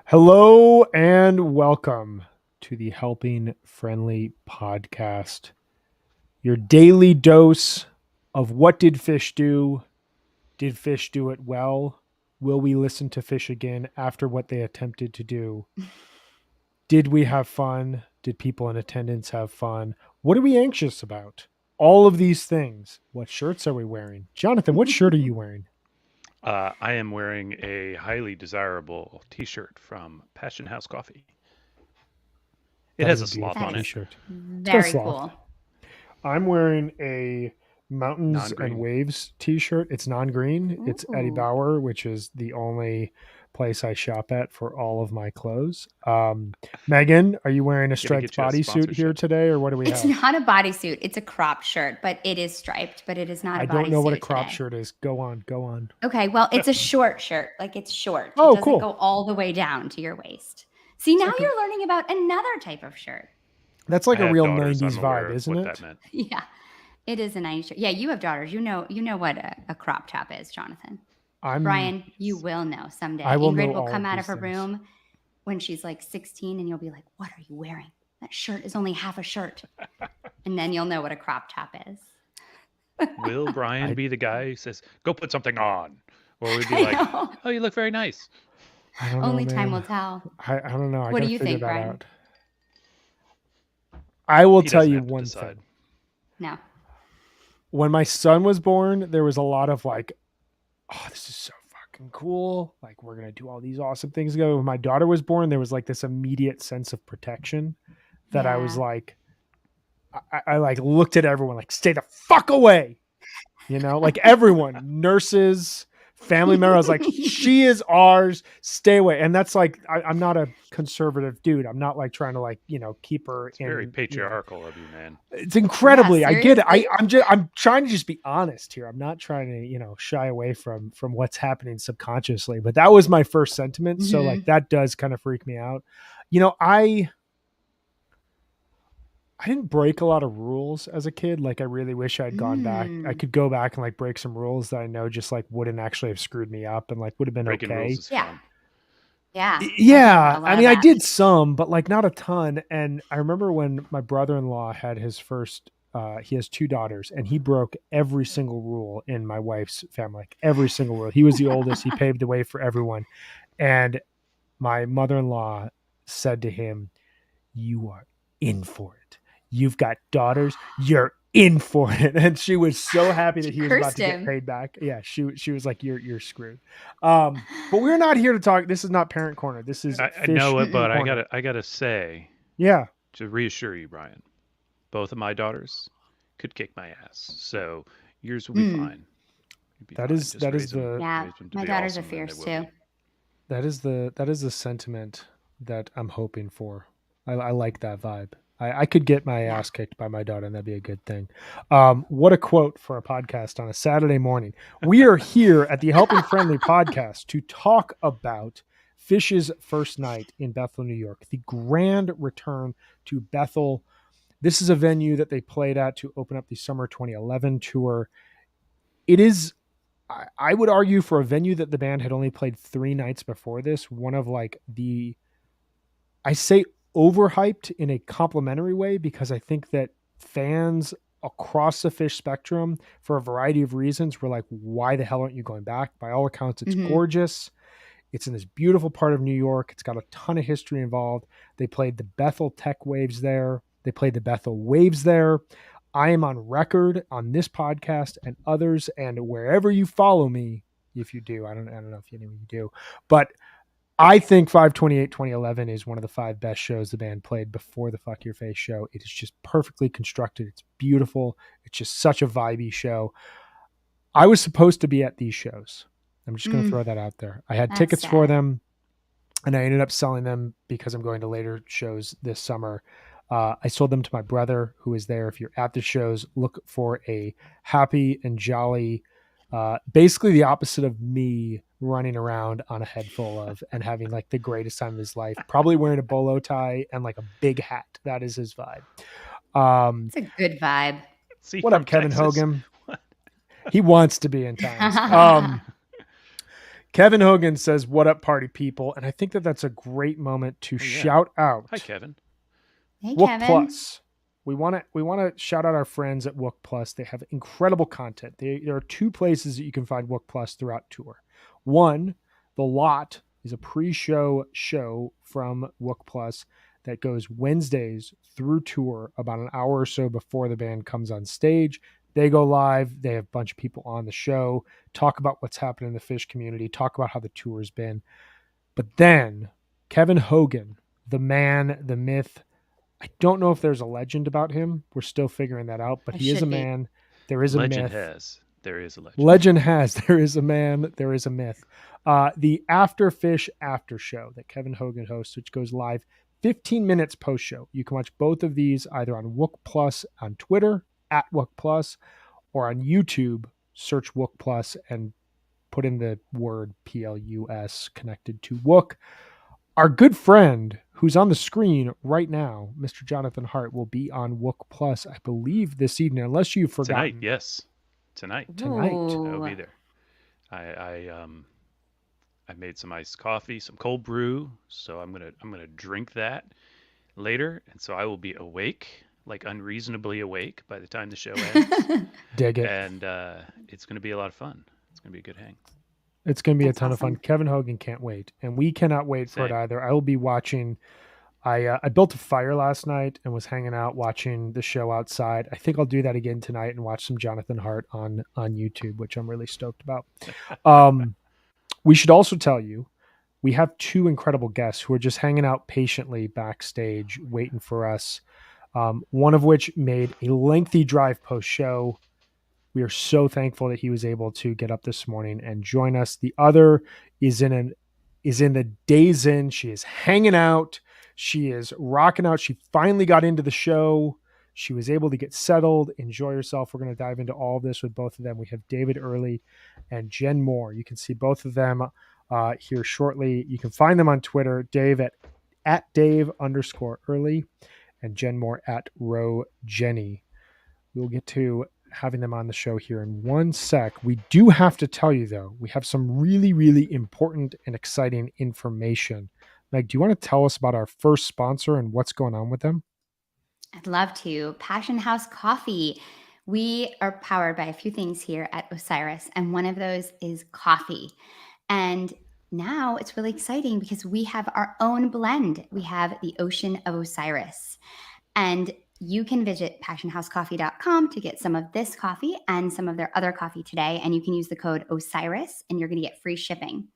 Hello and welcome to the Helping Friendly podcast, your daily dose of what did fish do? Did fish do it well? Will we listen to fish again after what they attempted to do? Did we have fun? Did people in attendance have fun? What are we anxious about? All of these things. What shirts are we wearing? Jonathan, what shirt are you wearing? I am wearing a highly desirable T-shirt from Passion House Coffee. It That has is a a sloth beautiful on it. t-shirt. It's got a Very sloth. cool. I'm wearing a Mountains and Non-green. Waves t-shirt. It's non-green. It's Eddie Ooh. Bauer, which is the only place I shop at for all of my clothes. Megan, are you wearing a striped get you a bodysuit here sponsorship. today, or what do we It's have? not a bodysuit. It's a cropped shirt, but it is striped, but it is not a I bodysuit don't know what a crop today. shirt is. Go on. Okay, well, it's a short shirt. Like it's short. Oh, It doesn't cool. go all the way down to your waist. See, now like a- you're learning about another type of shirt. That's like I a have real daughters. 90s I'm aware vibe, of isn't what it? that meant. Yeah. It is a nice shirt. Yeah, you have daughters. You know what a crop top is, Jonathan. Brian, you will know someday. I will Ingrid know will all come of out of these her things. room when she's like 16 and you'll be like, "What are you wearing? That shirt is only half a shirt." And then you'll know what a crop top is. Will Brian be the guy who says, "Go put something on," or would be I like, know. "Oh, you look very nice." I don't know, Only time will man. tell. I don't know. I What got do to you figure think, that Brian? out. I will He tell doesn't you have to one decide. thing. No. When my son was born, there was a lot of like, oh, this is so fucking cool. Like, we're going to do all these awesome things together. When my daughter was born, there was like this immediate sense of protection that I was Yeah. like, I like looked at everyone like, stay the fuck away. You know, like everyone, nurses, family member. I was like, she is ours. Stay away. And that's like, I'm not a conservative dude. I'm not like trying to like, keep her It's very in, patriarchal of you, man. it's incredibly, Yeah, I get it. seriously? I'm trying to just be honest here. I'm not trying to, shy away from what's happening subconsciously, but that was my first sentiment. So like Mhm. that does kind of freak me out. I didn't break a lot of rules as a kid. Like I really wish I'd gone back. I Mm. could go back and like break some rules that I know just like wouldn't actually have screwed me up and like would have been Breaking rules okay. is Yeah. fun. Yeah. I've done Yeah, a I lot of mean, I that. did some, but like not a ton. And I remember when my brother-in-law had his first. He has two daughters, and he broke every single rule in my wife's family. Like every single rule. He was the oldest. He paved the way for everyone. And my mother-in-law said to him, "You are in for it. You've got daughters. You're in for it." And she was so happy that She he was about cursed to get him. paid back. Yeah, she was like, "You're screwed." But we're not here to talk. This is not parent corner. This is I fish know it, Mm-mm. but corner. I gotta say Yeah, to reassure you, Brian, both of my daughters could kick my ass, so yours will be Mm. fine. You'll be that fine. is Just that is raise them, the Yeah. raise them to My be daughters are awesome, and they fierce will too. be. that is the sentiment that I'm hoping for. I like that vibe. I could get my Yeah. ass kicked by my daughter, and that'd be a good thing. What a quote for a podcast on a Saturday morning. We are here at the Helping Friendly podcast to talk about Fish's first night in Bethel, New York, the grand return to Bethel. This is a venue that they played at to open up the summer 2011 tour. It is, I would argue, for a venue that the band had only played 3 nights before this, one of like I say overhyped in a complimentary way, because I think that fans across the Fish spectrum, for a variety of reasons, were like, why the hell aren't you going back? By all accounts, it's Mhm. gorgeous. It's in this beautiful part of New York. It's got a ton of history involved. They played the Bethel Tech Waves there. They played the Bethel Waves there. I am on record on this podcast and others, and wherever you follow me, if you do, I don't know if any of you do, but I think 5/28/2011 is one of the 5 best shows the band played before the Fuck Your Face show. It is just perfectly constructed. It's beautiful. It's just such a vibey show. I was supposed to be at these shows. I'm just going to Mm. throw that out there. I had That's tickets for sad. them, and I ended up selling them because I'm going to later shows this summer. I sold them to my brother, who is there. If you're at the shows, look for a happy and jolly, basically the opposite of me running around on a head full of and having like the greatest time of his life, probably wearing a bolo tie and like a big hat. That is his vibe. It's a good vibe. Is he What up, from Kevin Texas? Hogan? He wants to be in towns. Kevin Hogan says, "What up, party people?" And I think that that's a great moment to shout out. Hi, Kevin. Hey, Wook Kevin. Plus. We want to shout out our friends at Wook Plus. They have incredible content. There are two places that you can find Wook Plus throughout tour. One, The Lot is a pre-show show from Wook Plus that goes Wednesdays through tour, about an hour or so before the band comes on stage. They go live. They have a bunch of people on the show, talk about what's happening in the Phish community, talk about how the tour's been. But then Kevin Hogan, the man, the myth, I don't know if there's a legend about him. We're still figuring that out, but There he is a should be. man. There is a Legend myth. has. There is a legend. Legend has. There is a man. There is a myth. The After Phish After Show that Kevin Hogan hosts, which goes live 15 minutes post show. You can watch both of these either on Wook Plus on Twitter at Wook Plus or on YouTube. Search Wook Plus and put in the word PLUS connected to Wook. Our good friend who's on the screen right now, Mr. Jonathan Hart, will be on Wook Plus, I believe, this evening, unless you've forgotten. Tonight, yes. Tonight. I'll be there. I made some iced coffee, some cold brew, so I'm gonna drink that later, and so I will be awake, like unreasonably awake by the time the show ends. Dig it. And it's gonna be a lot of fun. It's gonna be a good hang. It's going to be That's a ton of fun. awesome. Kevin Hogan can't wait, and we cannot wait for it Same. either. I will be watching. I built a fire last night and was hanging out watching the show outside. I think I'll do that again tonight and watch some Jonathan Hart on YouTube, which I'm really stoked about. We should also tell you we have two incredible guests who are just hanging out patiently backstage waiting for us. One of which made a lengthy drive post show. We are so thankful that he was able to get up this morning and join us. The other is in the days in. She is hanging out. She is rocking out. She finally got into the show. She was able to get settled, enjoy herself. We're going to dive into all of this with both of them. We have David Early and Jen Moore. You can see both of them here shortly. You can find them on Twitter, Dave at Dave_Early and Jen Moore at Row Jenny. We'll get to having them on the show here in one sec. We do have to tell you, though, we have some really, really important and exciting information. Meg, do you want to tell us about our first sponsor and what's going on with them? I'd love to. Passion House Coffee. We are powered by a few things here at Osiris, and one of those is coffee. And now it's really exciting because we have our own blend. We have the Ocean of Osiris. And you can visit passionhousecoffee.com to get some of this coffee and some of their other coffee today. And you can use the code OSIRIS and you're going to get free shipping.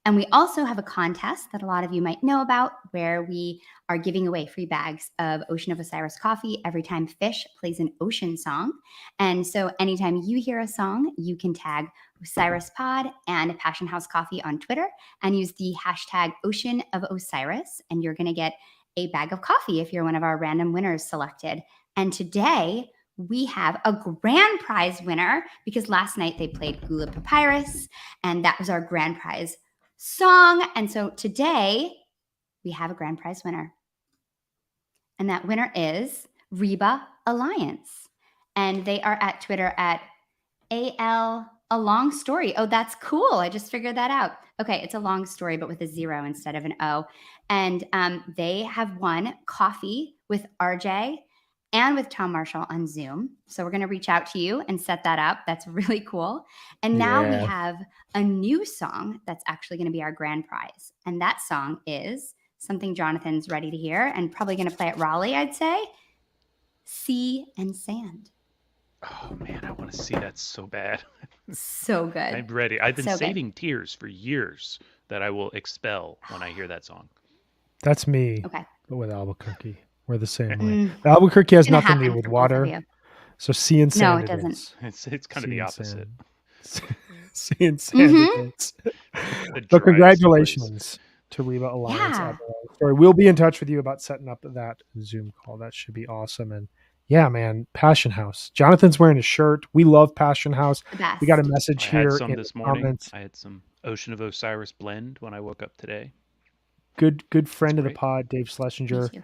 And we also have a contest that a lot of you might know about where we are giving away free bags of Ocean of Osiris coffee every time Phish plays an ocean song. And so anytime you hear a song, you can tag HFPod and Passion House Coffee on Twitter and use the hashtag Ocean of Osiris, and you're going to get a bag of coffee if you're one of our random winners selected. And today we have a grand prize winner because last night they played Gula Papyrus, and that was our grand prize song. And so today we have a grand prize winner. And that winner is Reba Alliance. And they are at Twitter at AL A Long Story. Oh, that's cool. I just figured that out. Okay, it's a long story, but with a 0 instead of an O. And they have won coffee with RJ and with Tom Marshall on Zoom. So we're going to reach out to you and set that up. That's really cool. And now we have a new song that's actually going to be our grand prize. And that song is something Jonathan's ready to hear and probably going to play at Raleigh, I'd say. Sea and Sand. Oh man, I want to see that so bad. So good. I'm ready. I've been So good. saving tears for years that I will expel when I hear that song. That's me. Okay. But with Albuquerque. We're the same way. Mm, Albuquerque has it's gonna nothing to do happen with for both of water. you. So sea and sand. No, it doesn't. It's kind of the opposite. Sea and sand. Mhm. It is. The So driest congratulations to Reba Alliance. Yeah. Story. We'll be in touch with you about setting up that Zoom call. That should be awesome. And yeah, man, Passion House. Jonathan's wearing a shirt. We love Passion House. The best. We got a message I had here some in this the morning. comments. I had some Ocean of Osiris blend when I woke up today. Good friend of the great. pod, Dave Me Schlesinger. too.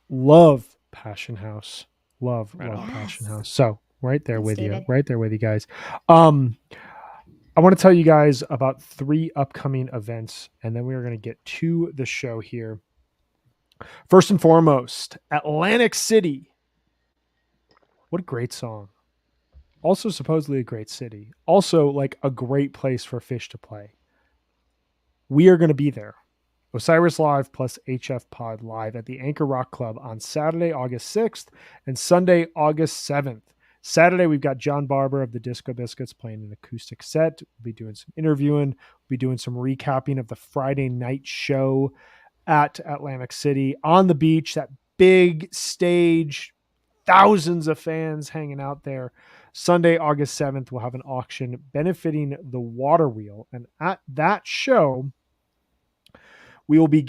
Love Passion House. Love Right on. Passion Yes. House. So right there Thanks, with David. you. Right there with you guys. I want to tell you guys about 3 upcoming events, and then we are going to get to the show here. First and foremost, Atlantic City. What a great song. Also supposedly a great city. Also like a great place for Fish to play. We are going to be there. Osiris Live plus HFPod Live at the Anchor Rock Club on Saturday, August 6th and Sunday, August 7th. Saturday, we've got John Barber of the Disco Biscuits playing an acoustic set. We'll be doing some interviewing. We'll be doing some recapping of the Friday night show at Atlantic City on the beach, that big stage, thousands of fans hanging out there. Sunday, August 7th, we'll have an auction benefiting the Water Wheel. And at that show, we will be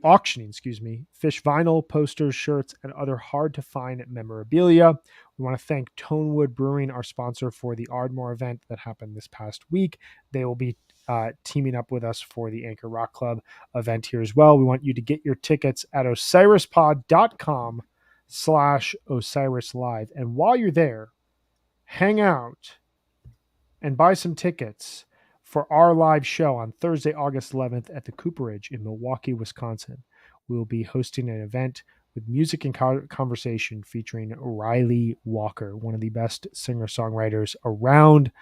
auctioning, Fish vinyl, posters, shirts, and other hard-to-find memorabilia. We want to thank Tonewood Brewing, our sponsor for the Ardmore event that happened this past week. They will be teaming up with us for the Anchor Rock Club event here as well. We want you to get your tickets at osirispod.com/Osiris Live. And while you're there, hang out and buy some tickets for our live show on Thursday, August 11th at the Cooperage in Milwaukee, Wisconsin. We will be hosting an event with music and conversation featuring Riley Walker, one of the best singer-songwriters around.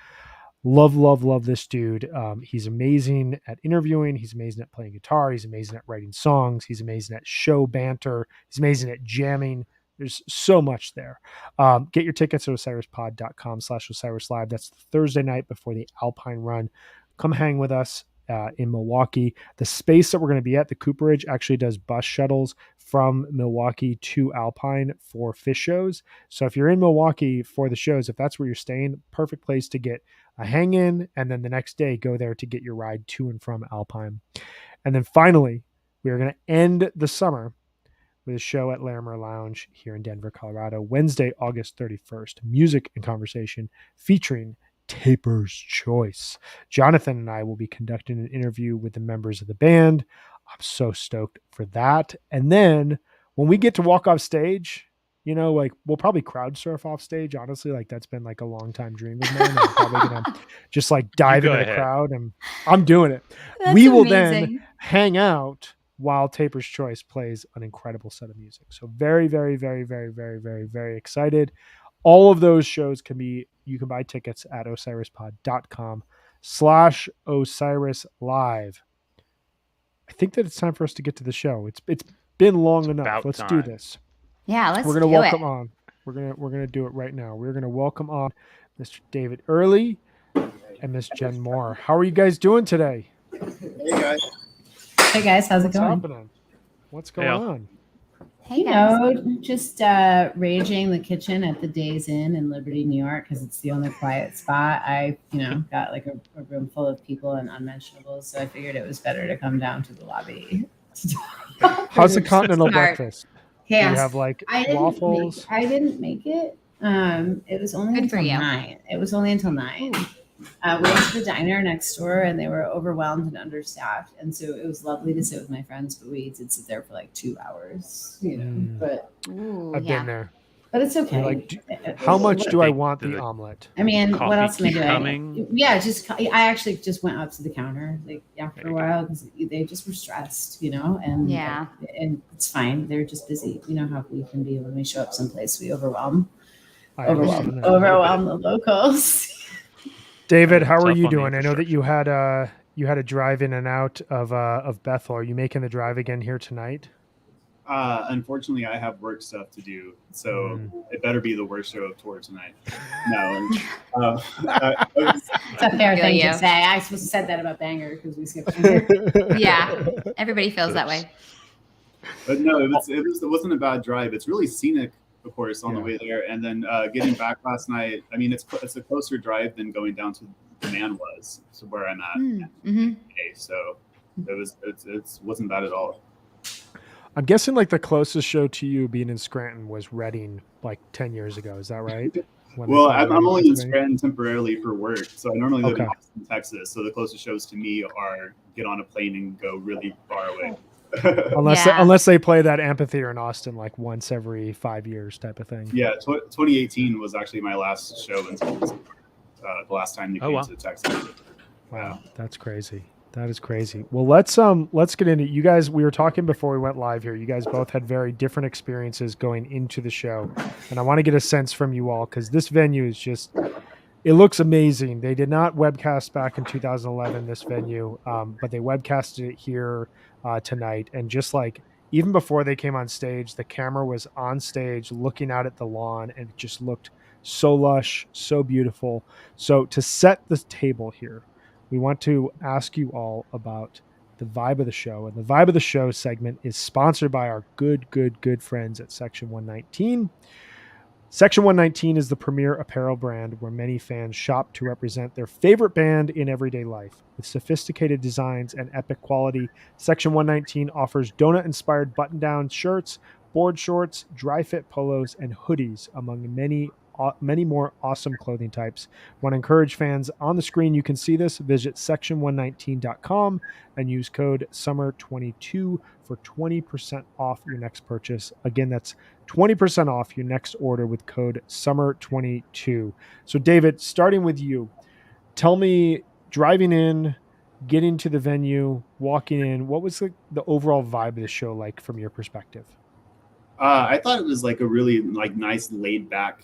Love this dude. He's amazing at interviewing. He's amazing at playing guitar. He's amazing at writing songs. He's amazing at show banter. He's amazing at jamming. There's so much there. Get your tickets at osirispod.com/Osiris Live. That's the Thursday night before the Alpine Run. Come hang with us in Milwaukee. The space that we're going to be at, the Cooperage, actually does bus shuttles from Milwaukee to Alpine for Fish shows. So if you're in Milwaukee for the shows, if that's where you're staying, perfect place to get a hang in, and then the next day go there to get your ride to and from Alpine. And then finally, we are going to end the summer with a show at Larimer Lounge here in Denver, Colorado, Wednesday, August 31st. Music and conversation featuring Taper's Choice. Jonathan and I will be conducting an interview with the members of the band. I'm so stoked for that. And then when we get to walk off stage, we'll probably crowd surf off stage. Honestly, that's been a long time dream of mine. I'm probably going to just dive into the crowd, and I'm doing it. We will then hang out while Taper's Choice plays an incredible set of music. So very, very, very, very, very, very, very excited. All of those shows you can buy tickets at osirispod.com/Osiris Live. I think that it's time for us to get to the show. It's been long enough. Let's do this. Yeah, let's We're going to welcome on. We're going to do it right now. We're going to welcome on Mr. David Early and Miss Jen Moore. How are you guys doing today? Hey guys, how's it going? Happening? What's going on? Hey guys. Just raging the kitchen at the Days Inn in Liberty, New York, because it's the only quiet spot. I, got a room full of people and unmentionables, so I figured it was better to come down to the lobby. How's the continental breakfast? Yeah, you have waffles? I didn't make it. It was only until 9. It was only until 9. We went to the diner next door, and they were overwhelmed and understaffed, and so it was lovely to sit with my friends. But we did sit there for 2 hours, But I've been there. But it's okay. How much do I want the omelet? I mean, what else am I doing? Yeah, I actually just went up to the counter after a while because they just were stressed, and and it's fine. They're just busy. You know how we can be when we show up someplace, we overwhelm the locals. David, how are you doing? I know that you had a drive in and out of Bethel. Are you making the drive again here tonight? Unfortunately, I have work stuff to do, so it better be the worst show of tour tonight. No, it's a fair thing to say. I supposed to said that about Banger because we skipped. Yeah, everybody feels that way. But no, it wasn't a bad drive. It's really scenic, of course, on the way there, and then getting back last night. I mean, it's a closer drive than going down to the Man was, so where I'm at. Mm-hmm. So it wasn't bad at all. I'm guessing the closest show to you being in Scranton was Reading 10 years ago. Is that right? Well, I'm only in Scranton temporarily for work, so I normally live in Austin, Texas. So the closest shows to me are get on a plane and go really far away. Unless they play that amphitheater in Austin once every 5 years type of thing. Yeah, 2018 was actually my last show in Texas. the last time they came to Texas. Wow, that's crazy. That is crazy. Well, let's get into it. You guys, we were talking before we went live here. You guys both had very different experiences going into the show. And I want to get a sense from you all, because this venue is just, it looks amazing. They did not webcast back in 2011, this venue, but they webcasted it here tonight. And just like, even before they came on stage, the camera was on stage looking out at the lawn, and it just looked so lush, so beautiful. So to set the table here, we want to ask you all about the vibe of the show. And the vibe of the show segment is sponsored by our good friends at Section 119. Section 119 is the premier apparel brand where many fans shop to represent their favorite band in everyday life. With sophisticated designs and epic quality, Section 119 offers donut-inspired button-down shirts, board shorts, dry-fit polos, and hoodies, among many more awesome clothing types. Want to encourage fans on the screen, you can see this. Visit section119.com and use code SUMMER22 for 20% off your next purchase. Again, that's 20% off your next order with code SUMMER22. So David, starting with you, tell me, driving in, getting to the venue, walking in, what was the overall vibe of the show like from your perspective? I thought it was like a really like nice laid back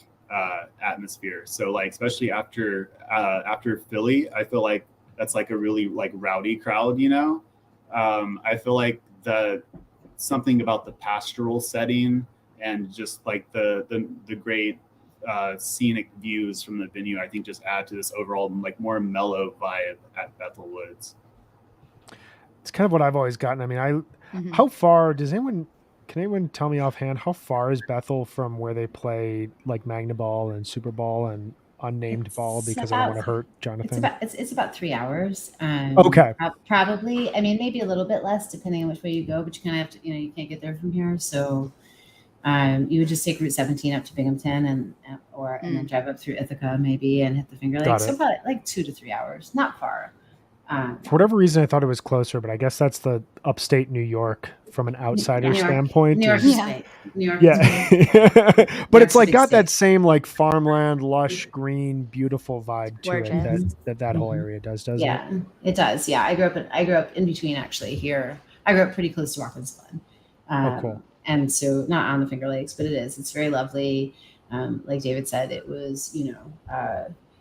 atmosphere. So like, especially after Philly, I feel like that's like a really like rowdy crowd, you know? I feel like something about the pastoral setting and just like the great scenic views from the venue, I think just add to this overall like more mellow vibe at Bethel Woods. It's kind of what I've always gotten. I mean, how far can anyone tell me offhand, how far is Bethel from where they play like Magna Ball and Super Ball and unnamed ball, because I don't want to hurt Jonathan? It's about 3 hours. Okay. Probably. I mean, maybe a little bit less depending on which way you go, but you kind of have to, you can't get there from here. So you would just take Route 17 up to Binghamton and then drive up through Ithaca maybe and hit the Finger Lakes. So probably like 2 to 3 hours, not far. For whatever reason, I thought it was closer, but I guess that's the upstate New York from an outsider standpoint. New York is big. New York But it's like got that same like farmland, lush, green, beautiful vibe to it that whole area doesn't it? It does. Yeah, I grew up in between actually here. I grew up pretty close to Watkins Glen. Cool. And so not on the Finger Lakes, but it's very lovely. Like David said, it was,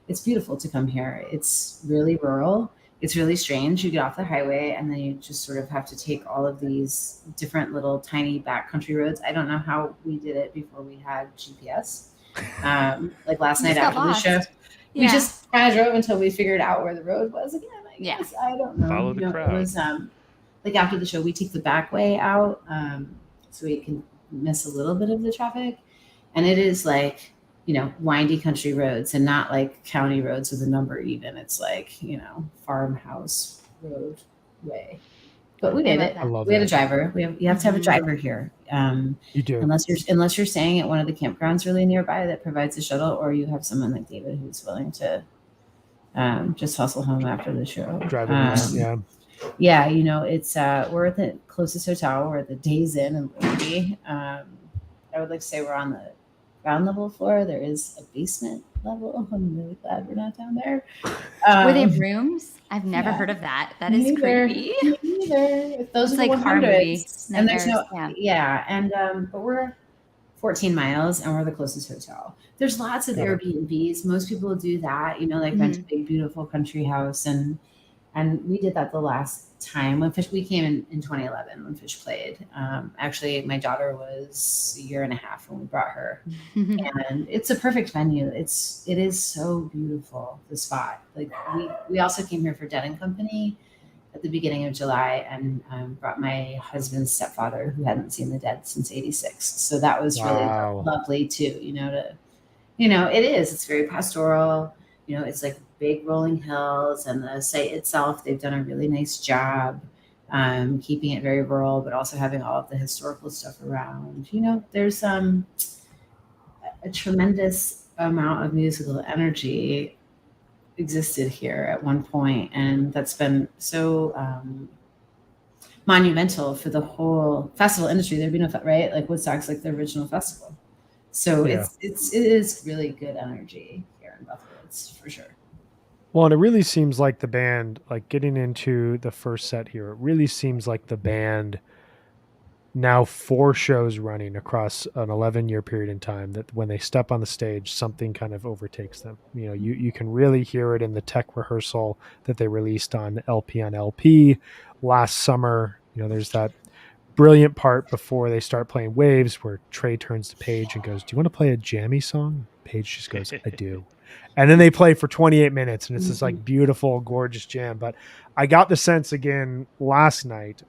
it's beautiful to come here. It's really rural. It's really strange. You get off the highway and then you just sort of have to take all of these different little tiny backcountry roads. I don't know how we did it before we had GPS. Like last night after the show, we just kind of drove until we figured out where the road was again. I guess. I don't know. Follow the crowd. It was like after the show, we take the back way out so we can miss a little bit of the traffic. And it is like, windy country roads and not like county roads with a number even. It's like, farmhouse road way. But we did it. We had a driver. You have to have a driver here. You do. Unless you're staying at one of the campgrounds really nearby that provides a shuttle, or you have someone like David who's willing to just hustle home after the show. Drive in, yeah, it's we're at the closest hotel. We're at the Days Inn in Liberty. I would like to say we're on the ground level floor. There is a basement level. I'm really glad we're not down there. Were they rooms? I've never heard of that. That is creepy. Neither. Those are like 100s. And there's but we're 14 miles and we're the closest hotel. There's lots of Airbnbs. Most people do that, rent a big, beautiful country house. And we did that the last time when we came in 2011 when Fish played. Actually, my daughter was a year and a half when we brought her, and it's a perfect venue. It is so beautiful, the spot. Like we also came here for Dead & Company at the beginning of July and brought my husband's stepfather who hadn't seen the Dead since '86. So that was really lovely too. It's very pastoral. It's like big rolling hills, and the site itself, they've done a really nice job keeping it very rural, but also having all of the historical stuff around. There's a tremendous amount of musical energy existed here at one point, and that's been so monumental for the whole festival industry. There'd be no right, like Woodstock's like the original festival, so it is really good energy here in Bethel, for sure. Well, and it really seems like the band, like getting into the first set here, it really seems like the band now 4 shows running across an 11-year period in time, that when they step on the stage, something kind of overtakes them. You know, you can really hear it in the tech rehearsal that they released on LP last summer. You know, there's that brilliant part before they start playing Waves where Trey turns to Paige and goes, "Do you want to play a jammy song?" Paige just goes, "I do." And then they play for 28 minutes and it's this like beautiful, gorgeous jam. But I got the sense again last night,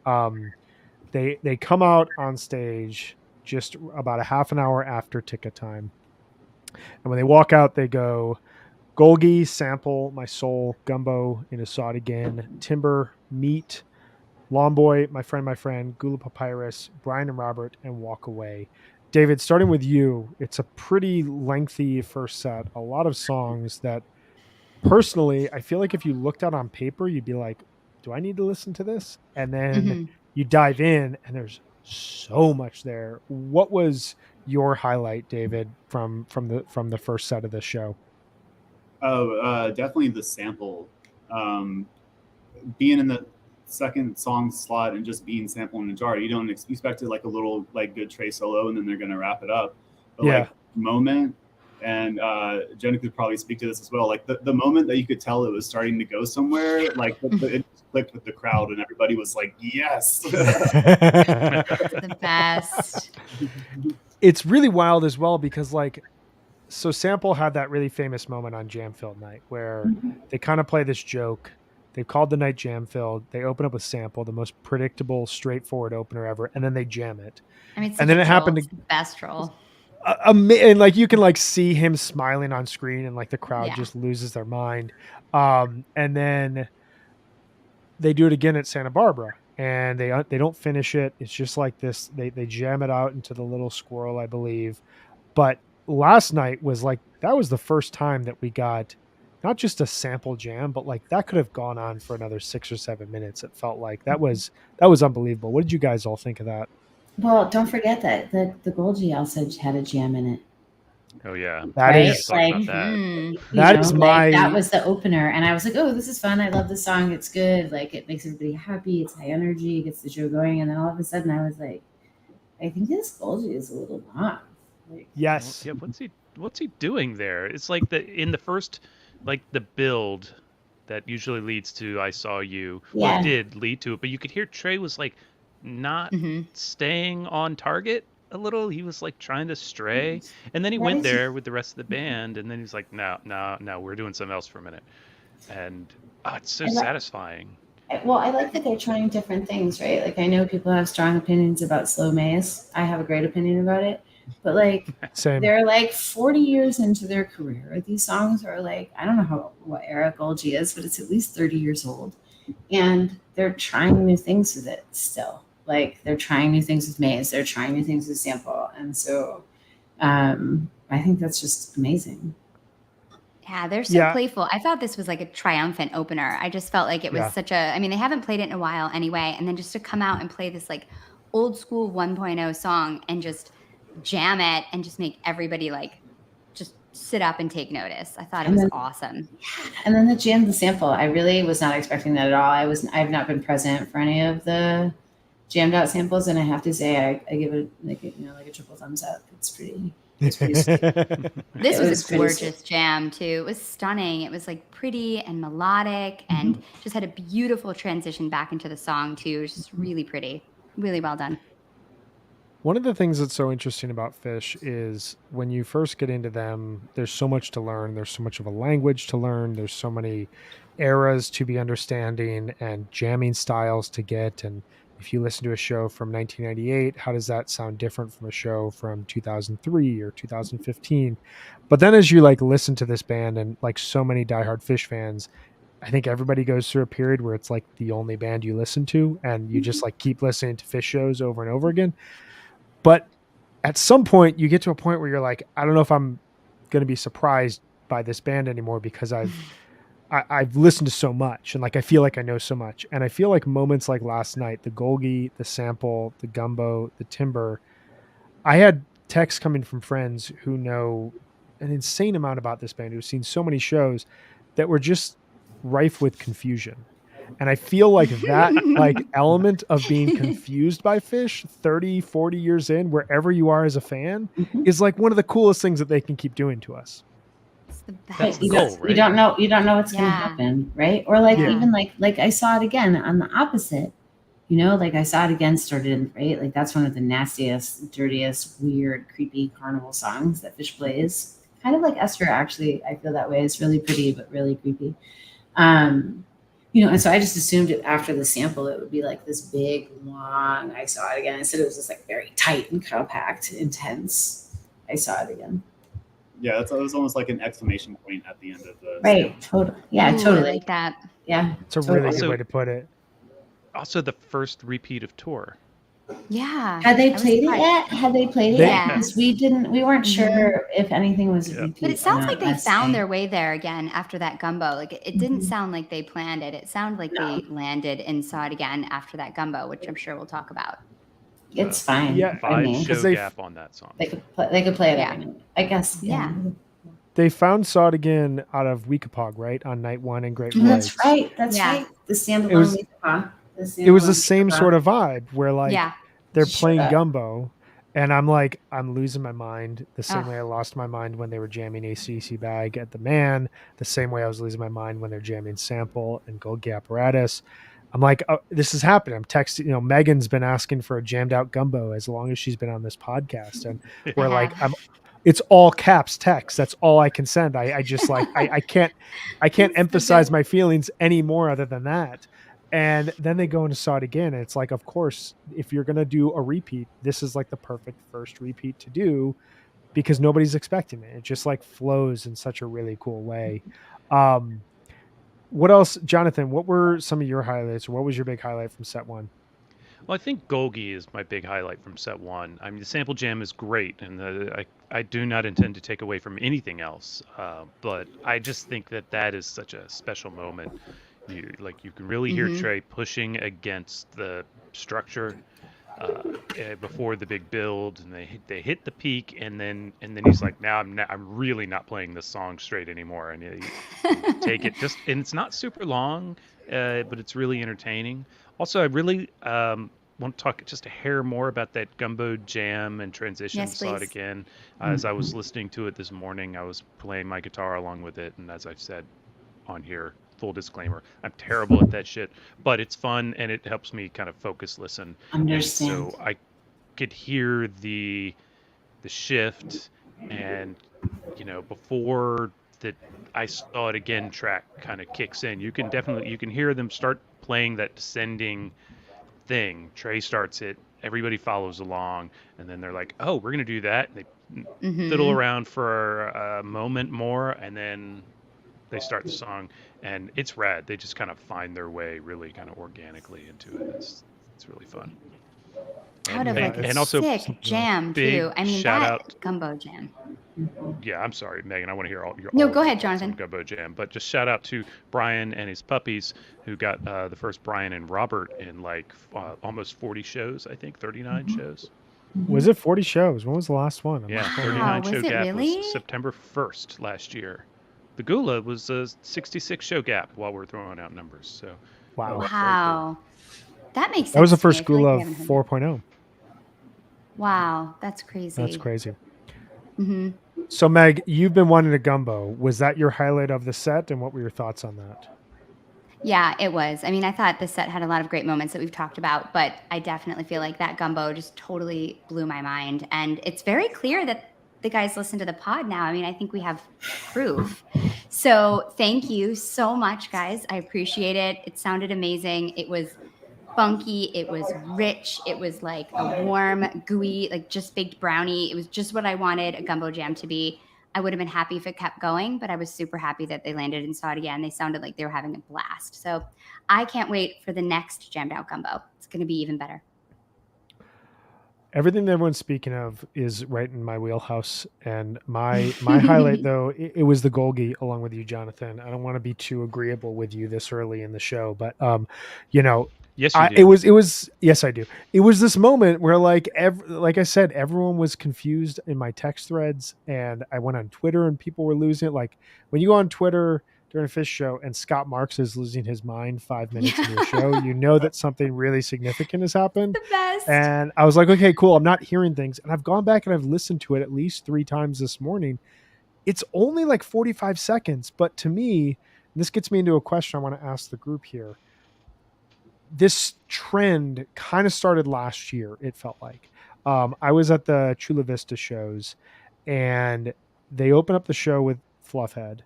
they come out on stage just about a half an hour after ticket time. And when they walk out, they go, "Golgi, Sample, My Soul, Gumbo, In a Sod Again, Timber, Meat, Longboy, My Friend, Gula Papyrus, Brian and Robert, and Walk Away." David, starting with you, it's a pretty lengthy first set, a lot of songs that personally, I feel like if you looked out on paper, you'd be like, do I need to listen to this? And then you dive in and there's so much there. What was your highlight, David, from the first set of the show? Oh, definitely the sample. Being in the second song slot and just being sampled in a jar, you don't expect it like a little like good Trey solo and then they're gonna wrap it up. But like moment, and Jenna could probably speak to this as well. Like the moment that you could tell it was starting to go somewhere, like it clicked with the crowd and everybody was like, "Yes." The best. It's really wild as well because like, so Sample had that really famous moment on Jam Filled Night where they kind of play this joke. They've called the night Jam Filled. They open up with Sample, the most predictable, straightforward opener ever, and then they jam it. I mean, it's and then it happened to best roll. And like you can like see him smiling on screen, and like the crowd just loses their mind. And then they do it again at Santa Barbara, and they don't finish it. It's just like this. They jam it out into the little squirrel, I believe. But last night was like, that was the first time that we got not just a sample jam, but like that could have gone on for another 6 or 7 minutes. It felt like that was unbelievable. What did you guys all think of that? Well, don't forget that the Golgi also had a jam in it. Oh yeah, that is like that was the opener, and I was like, "Oh, this is fun! I love this song. It's good. Like it makes everybody happy. It's high energy. It gets the show going." And then all of a sudden, I was like, "I think this Golgi is a little off." Like, yes. Yeah. What's he doing there? It's like in the first, like the build that usually leads to "I Saw You." Yeah. Well, it did lead to it, but you could hear Trey was like not staying on target a little. He was like trying to stray, and then he went there with the rest of the band, and then he's like, no, we're doing something else for a minute. And it's so satisfying. Well, I like that they're trying different things, right? Like I know people have strong opinions about Slow Maze. I have a great opinion about it, but like they're like 40 years into their career. These songs are like, I don't know what era Golgi is, but it's at least 30 years old, and they're trying new things with it still. Like they're trying new things with Maze, they're trying new things with Sample, and so I think that's just amazing. Yeah, they're so playful. I thought this was like a triumphant opener. I just felt like it was such a, I mean, they haven't played it in a while anyway, and then just to come out and play this like old school 1.0 song and just jam it and just make everybody like just sit up and take notice. I thought it was awesome. And then the Sample, I really was not expecting that at all. I've not been present for any of the jammed out samples, and I have to say I give it like a triple thumbs up. It's pretty sweet. This was a gorgeous jam too. It was stunning. It was like pretty and melodic and just had a beautiful transition back into the song too. It was just really pretty. Really well done. One of the things that's so interesting about Phish is when you first get into them, there's so much to learn. There's so much of a language to learn. There's so many eras to be understanding and jamming styles to get. And if you listen to a show from 1998, how does that sound different from a show from 2003 or 2015? But then as you like listen to this band, and like so many diehard Phish fans, I think everybody goes through a period where it's like the only band you listen to, and you just like keep listening to Phish shows over and over again. But at some point you get to a point where you're like, I don't know if I'm going to be surprised by this band anymore, because I've listened to so much, and like I feel like I know so much. And I feel like moments like last night, the Golgi, the Sample, the Gumbo, the Timber, I had texts coming from friends who know an insane amount about this band, who've seen so many shows, that were just rife with confusion. And I feel like that like element of being confused by fish 30, 40 years in, wherever you are as a fan, is like one of the coolest things that they can keep doing to us. It's the best. That's the you goal, don't, right? you don't know what's going to Yeah. happen, right? Or like Yeah. even like I saw it again on the opposite. You know, like I saw it again started, right? Like that's one of the nastiest, dirtiest, weird, creepy carnival songs that Fish plays. Kind of like Esther, actually. I feel that way. It's really pretty, but really creepy. You know, and so I just assumed it after the sample, it would be like this big, long. I saw it again. Instead, it was just like very tight and compact, intense. I saw it again. Yeah, it was almost like an exclamation point at the end of the Right. Totally. Yeah, Ooh, totally. I like that. Yeah. It's a totally. really good Also- way to put it. Also, the first repeat of tour. Yeah. Had they I was played it surprised. yet? Had they played it They- yet? Because we weren't sure if anything was a Yeah. repeat. But it sounds or like not they last found night. their way there again after that gumbo. Like it didn't Mhm. sound like they planned it. It sounded like No. they landed and saw it again after that gumbo, which I'm sure we'll talk about. It's fine. Yeah, I mean, 5 show they- gap on that song. they could play it. Yeah. Every night, I guess. Yeah. They found Saw It Again out of Weekapog, right? On night 1 in Great Oh, Lakes. that's right. That's Yeah. right. The standalone. It was- It was the same sort of vibe where like Yeah. they're Shut playing up. gumbo and I'm like, I'm losing my mind the same Ugh. way I lost my mind when they were jamming AC/DC Bag at the Man, the same way I was losing my mind when they're jamming Sample and Golgi Apparatus. I'm like, oh, this is happening. I'm texting, Megan's been asking for a jammed out gumbo as long as she's been on this podcast. And we're like, it's all caps text. That's all I can send. I just like, I can't emphasize my feelings anymore other than that. And then they go and saw it again. And it's like, of course, if you're going to do a repeat, this is like the perfect first repeat to do because nobody's expecting it. It just like flows in such a really cool way. What else, Jonathan, what were some of your highlights? Or what was your big highlight from set 1? Well, I think Golgi is my big highlight from set 1. I mean, the sample jam is great, and I do not intend to take away from anything else. But I just think that is such a special moment. You can really hear Trey pushing against the structure before the big build, and they hit the peak, and then he's like, now I'm really not playing this song straight anymore, and you take it and it's not super long, but it's really entertaining. Also, I really want to talk just a hair more about that gumbo jam and transition. Yes, Saw it please. again. As I was listening to it this morning, I was playing my guitar along with it, and as I've said on here, full disclaimer, I'm terrible at that shit, but it's fun and it helps me kind of focus listen. Understand. And so I could hear the shift, and before the I Saw It Again track kind of kicks in, you can hear them start playing that descending thing. Trey starts it, everybody follows along, and then they're like, oh, we're gonna do that. They fiddle around for a moment more, and then they start the song, and it's rad. They just kind of find their way really kind of organically into it. It's really fun. Out of like a and also sick jam big too. I mean, shout that out- gumbo jam. Yeah, I'm sorry, Megan. I want to hear all your No, all go of your ahead, thoughts on Jonathan. Gumbo Jam, but just shout out to Brian and his puppies who got the first Brian and Robert in like almost 40 shows, I think 39 shows. Was it 40 shows? When was the last one? I'm Yeah, not sure. 39 was show it gap really? was September 1st last year. The Gula was a 66 show gap while we're throwing out numbers. So Wow. Wow. That makes sense. That was the to me. first I feel school like of we haven't heard 4.0. that. Wow, that's crazy. That's crazy. hmm So, Meg, you've been wanting a gumbo. Was that your highlight of the set, and what were your thoughts on that? Yeah, it was. I mean, I thought the set had a lot of great moments that we've talked about, but I definitely feel like that gumbo just totally blew my mind. And it's very clear that the guys listen to the pod now. I mean, I think we have proof. So thank you so much, guys. I appreciate it. It sounded amazing. It was funky. It was rich. It was like a warm, gooey, like just baked brownie. It was just what I wanted a gumbo jam to be. I would have been happy if it kept going, but I was super happy that they landed and saw it again. They sounded like they were having a blast. So I can't wait for the next jammed out gumbo. It's going to be even better. Everything that everyone's speaking of is right in my wheelhouse. And my highlight, though, it was the Golgi along with you, Jonathan. I don't want to be too agreeable with you this early in the show, but yes, you do. it was yes, I do. It was this moment where like I said, everyone was confused in my text threads, and I went on Twitter and people were losing it. Like when you go on Twitter, during a Fish show and Scott Marks is losing his mind 5 minutes into a show, you know that something really significant has happened. The best. And I was like, okay, cool. I'm not hearing things. And I've gone back and I've listened to it at least 3 times this morning. It's only like 45 seconds. But to me, this gets me into a question I want to ask the group here. This trend kind of started last year, it felt like. I was at the Chula Vista shows and they open up the show with Fluffhead.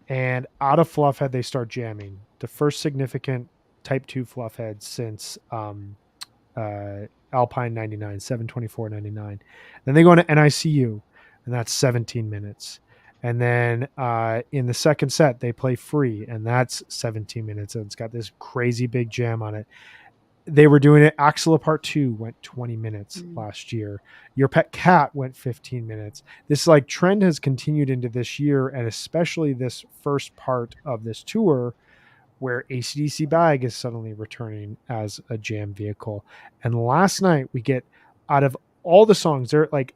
And out of Fluffhead, they start jamming. The first significant Type 2 Fluffhead since Alpine 99, 724.99. Then they go into NICU, and that's 17 minutes. And then in the second set, they play Free, and that's 17 minutes. And it's got this crazy big jam on it. They were doing it. Axilla Part 2 went 20 minutes last year. Your Pet Cat went 15 minutes. This like trend has continued into this year, and especially this first part of this tour where AC/DC Bag is suddenly returning as a jam vehicle. And last night we get, out of all the songs, they're like,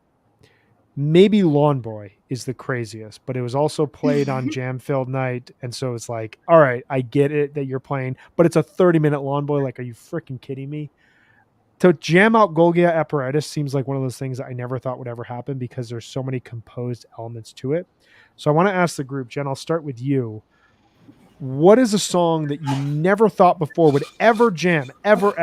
maybe Lawn Boy is the craziest, but it was also played on Jam Filled Night. And so it's like, all right, I get it that you're playing, but it's a 30-minute Lawn Boy. Like, are you freaking kidding me? To jam out Golgia Apparatus seems like one of those things that I never thought would ever happen because there's so many composed elements to it. So I want to ask the group, Jen, I'll start with you. What is a song that you never thought before would ever jam, ever,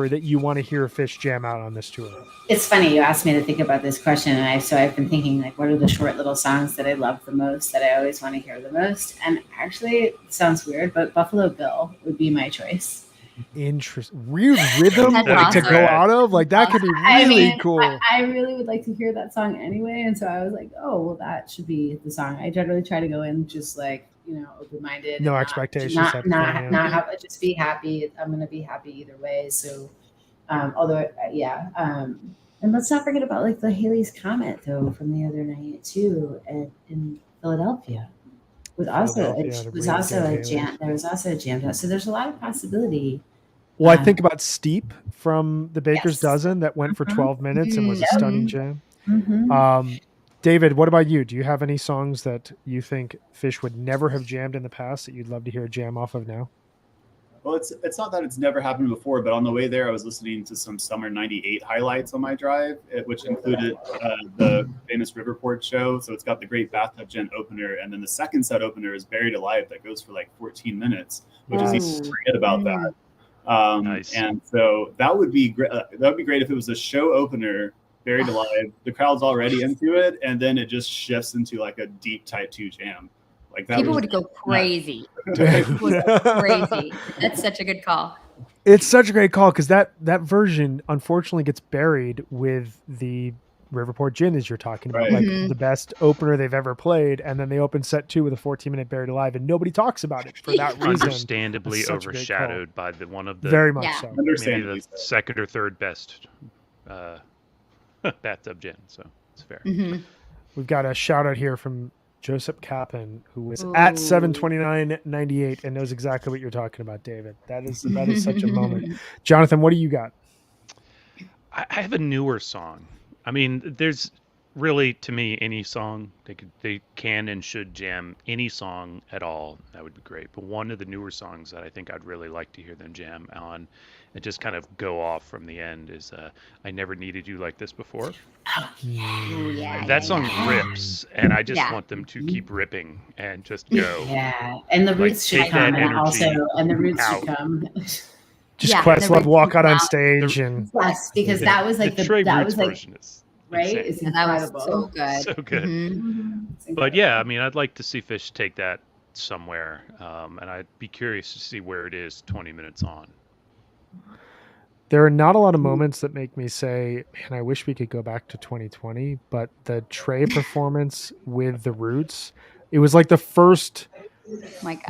that you want to hear Fish jam out on this tour? It's funny you asked me to think about this question, and I've been thinking, like, what are the short little songs that I love the most, that I always want to hear the most? And actually, it sounds weird, but Buffalo Bill would be my choice. Weird rhythm to go out of, like that could be really cool. I really would like to hear that song anyway, and so I was like, oh well, that should be the song. I generally try to go in just like, open-minded, no expectations, just be happy. I'm gonna be happy either way. So and let's not forget about like the Halley's Comet though from the other night too in Philadelphia. There was also a jam. So there's a lot of possibility. Well, I think about Steep from the Baker's Dozen that went for 12 minutes and was a stunning jam. David, what about you? Do you have any songs that you think Fish would never have jammed in the past that you'd love to hear a jam off of now? Well, it's not that it's never happened before, but on the way there, I was listening to some summer '98 highlights on my drive, which included the famous Riverport show. So it's got the great Bathtub Gent opener, and then the second set opener is Buried Alive that goes for like 14 minutes, which is easy to forget about that. Nice. And so that would be great. That would be great if it was a show opener, Buried Alive. The crowd's already into it, and then it just shifts into like a deep Type 2 jam. Like that people would go crazy. People would go crazy. That's such a good call. It's such a great call because that version unfortunately gets buried with the Riverport Gin, as you're talking about, like the best opener they've ever played, and then they open set 2 with a 14-minute Buried Alive, and nobody talks about it for that reason. Understandably overshadowed by one of the very much so. Maybe the second or third best Bathtub Gin. So it's fair. We've got a shout out here from Joseph Kappen, who was at 729.98 and knows exactly what you're talking about, David. That is such a moment. Jonathan, what do you got? I have a newer song. I mean, there's really, to me, any song they can and should jam any song at all. That would be great. But one of the newer songs that I think I'd really like to hear them jam on and just kind of go off from the end is "I Never Needed You Like This Before." That song rips, and I just want them to keep ripping and just go. Yeah, and the Roots should come, and the Roots should come. Just Questlove walk out on stage and because that was like the Trey Roots version is right. It's incredible. That was so good. So good. But yeah, I mean, I'd like to see Fish take that somewhere, and I'd be curious to see where it is 20 minutes on. There are not a lot of moments that make me say, man, I wish we could go back to 2020, but the Trey performance with the Roots, it was like the first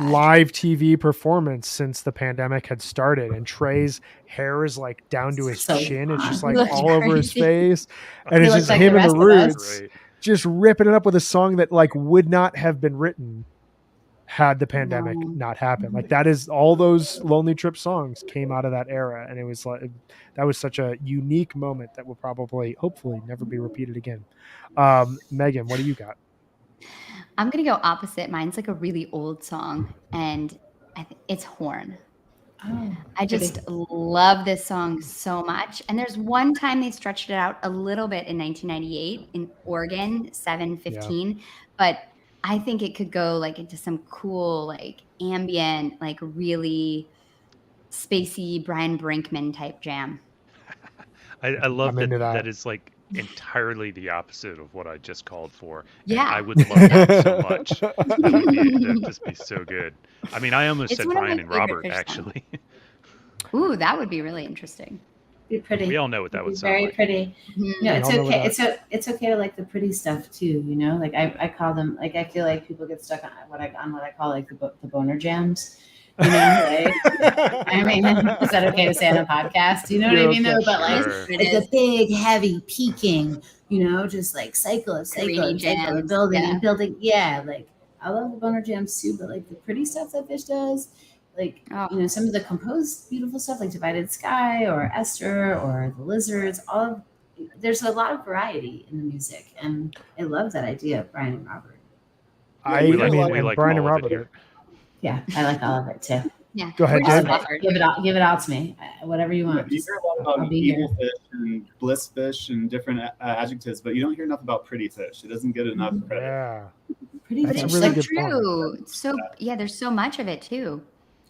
live TV performance since the pandemic had started, and Trey's hair is like down to his chin. It's just like all over his face, and it's just him and the Roots just ripping it up with a song that like would not have been written had the pandemic not happened. Like that is all those Lonely Trip songs came out of that era, and it was like that was such a unique moment that will probably hopefully never be repeated again. Megan, what do you got? I'm going to go opposite. Mine's like a really old song, and it's Horn. Oh, I just love this song so much. And there's one time they stretched it out a little bit in 1998 in Oregon, 7:15, but I think it could go like into some cool, like ambient, like really spacey Brian Brinkman type jam. I love I'm into that. that is like entirely the opposite of what I just called for. And Yeah. I would love that so much. That'd just be so good. I mean, I almost It's said one of my Brian and favorite Robert, Phish songs. actually. Ooh, that would be really interesting. Be pretty. We all know what that It'd would be sound very like. pretty. Mhm. No, it's all know okay. that. It's okay to like the pretty stuff too. You know, like I call them, like I feel like people get stuck on what I call like the boner jams. You know, like I mean, is that okay to say on a podcast? You know what I mean? No, but like Sure. it's a big, heavy, peaking. You know, just like cycle, Creamy and jams, building yeah. and building. Yeah, like I love the boner jams too, but like the pretty stuff that Phish does. Like, Oh. you know, some of the composed beautiful stuff like Divided Sky or Esther or The Lizards, there's a lot of variety in the music. And I love that idea of Brian and Robert. I We like- mean, we and like Brian and all of it Robert. here. Yeah, I like all of it too. Yeah. Go ahead, We're just Dave. buffered. Give it all to me. Whatever you want. You hear a lot I'll about be evil here. fish and bliss fish and different adjectives, but you don't hear enough about pretty fish. It doesn't get enough credit. Yeah. Pretty But That's a it's really so good point. true. So yeah, there's so much of it too.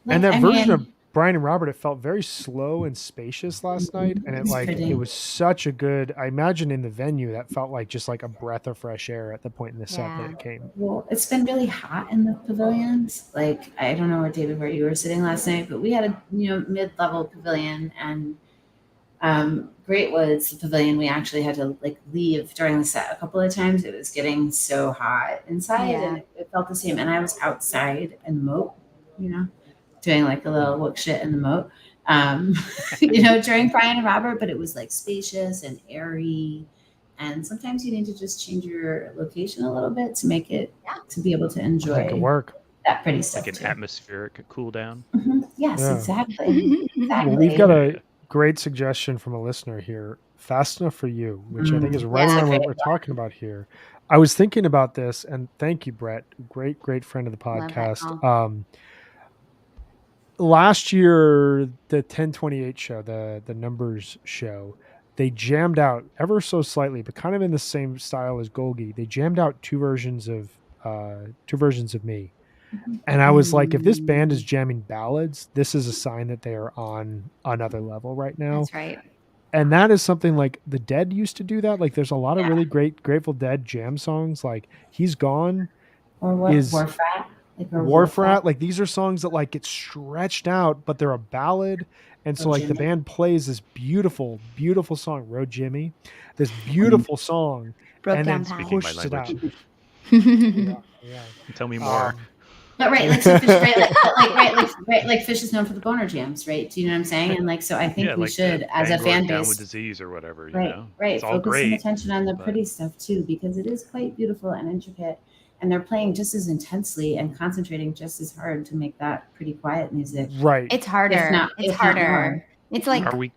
And that I version mean, of Brian and Robert, it felt very slow and spacious last night, and It's pretty. it was such a good. I imagine in the venue that felt like just like a breath of fresh air at the point in the set Yeah. that it came. Well, it's been really hot in the pavilions. Like I don't know where David, where you were sitting last night, but we had a mid-level pavilion, and Great Woods, the pavilion, we actually had to like leave during the set a couple of times. It was getting so hot inside, Yeah. and it felt the same. And I was outside in the moat, doing like a little work shit in the moat, during Brian and Robert. But it was like spacious and airy. And sometimes you need to just change your location a little bit to make it to be able to enjoy Make it work. that pretty stuff. Like an too. atmospheric cool down. Yes, Yeah. exactly. Well, we've got a great suggestion from a listener here. Fast Enough for You, which I think is right Yeah. around what we're talking about here. I was thinking about this, and thank you, Brett, great friend of the Love that podcast. Last year, the 1028 show, the numbers show, they jammed out ever so slightly, but kind of in the same style as Golgi. They jammed out two versions of me. And I was like, if this band is jamming ballads, this is a sign that they are on another level right now. That's right. And that is something like the Dead used to do that. Like there's a lot of really great Grateful Dead jam songs. Like He's Gone Or what? is Warfrat? Like a Warfrat. Like these are songs that like get stretched out, but they're a ballad. And so Road like the Jimmy. band plays this beautiful, beautiful song, Road Jimmy, this beautiful song, Broke and down then path. Speaking my pushes it out. language. Yeah. Tell me more. But right, like so Phish, like Phish is known for the boner jams, right? Do you know what I'm saying? And like, so I think we like should, the as a Bangor fan Down base, with disease or whatever. right, It's all focus some great. attention on the but- pretty stuff too, because it is quite beautiful and intricate, and they're playing just as intensely and concentrating just as hard to make that pretty quiet music. Right. It's harder. If not harder. more. It's like, Are we-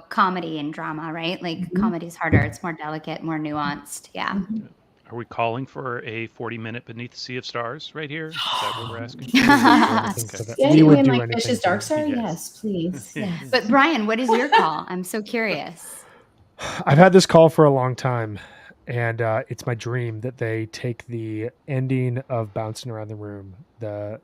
comedy and drama, right? Like Mhm. comedy's harder. It's more delicate, more nuanced. Yeah. Are we calling for a 40-minute Beneath the Sea of Stars right here? Is that what we're asking? Okay. Yeah, We you would mean do like anything Phish's to- Dark Star? Yes. Yes, please. Yes. But Brian, what is your call? I'm so curious. I've had this call for a long time, and it's my dream that they take the ending of Bouncing Around the Room, the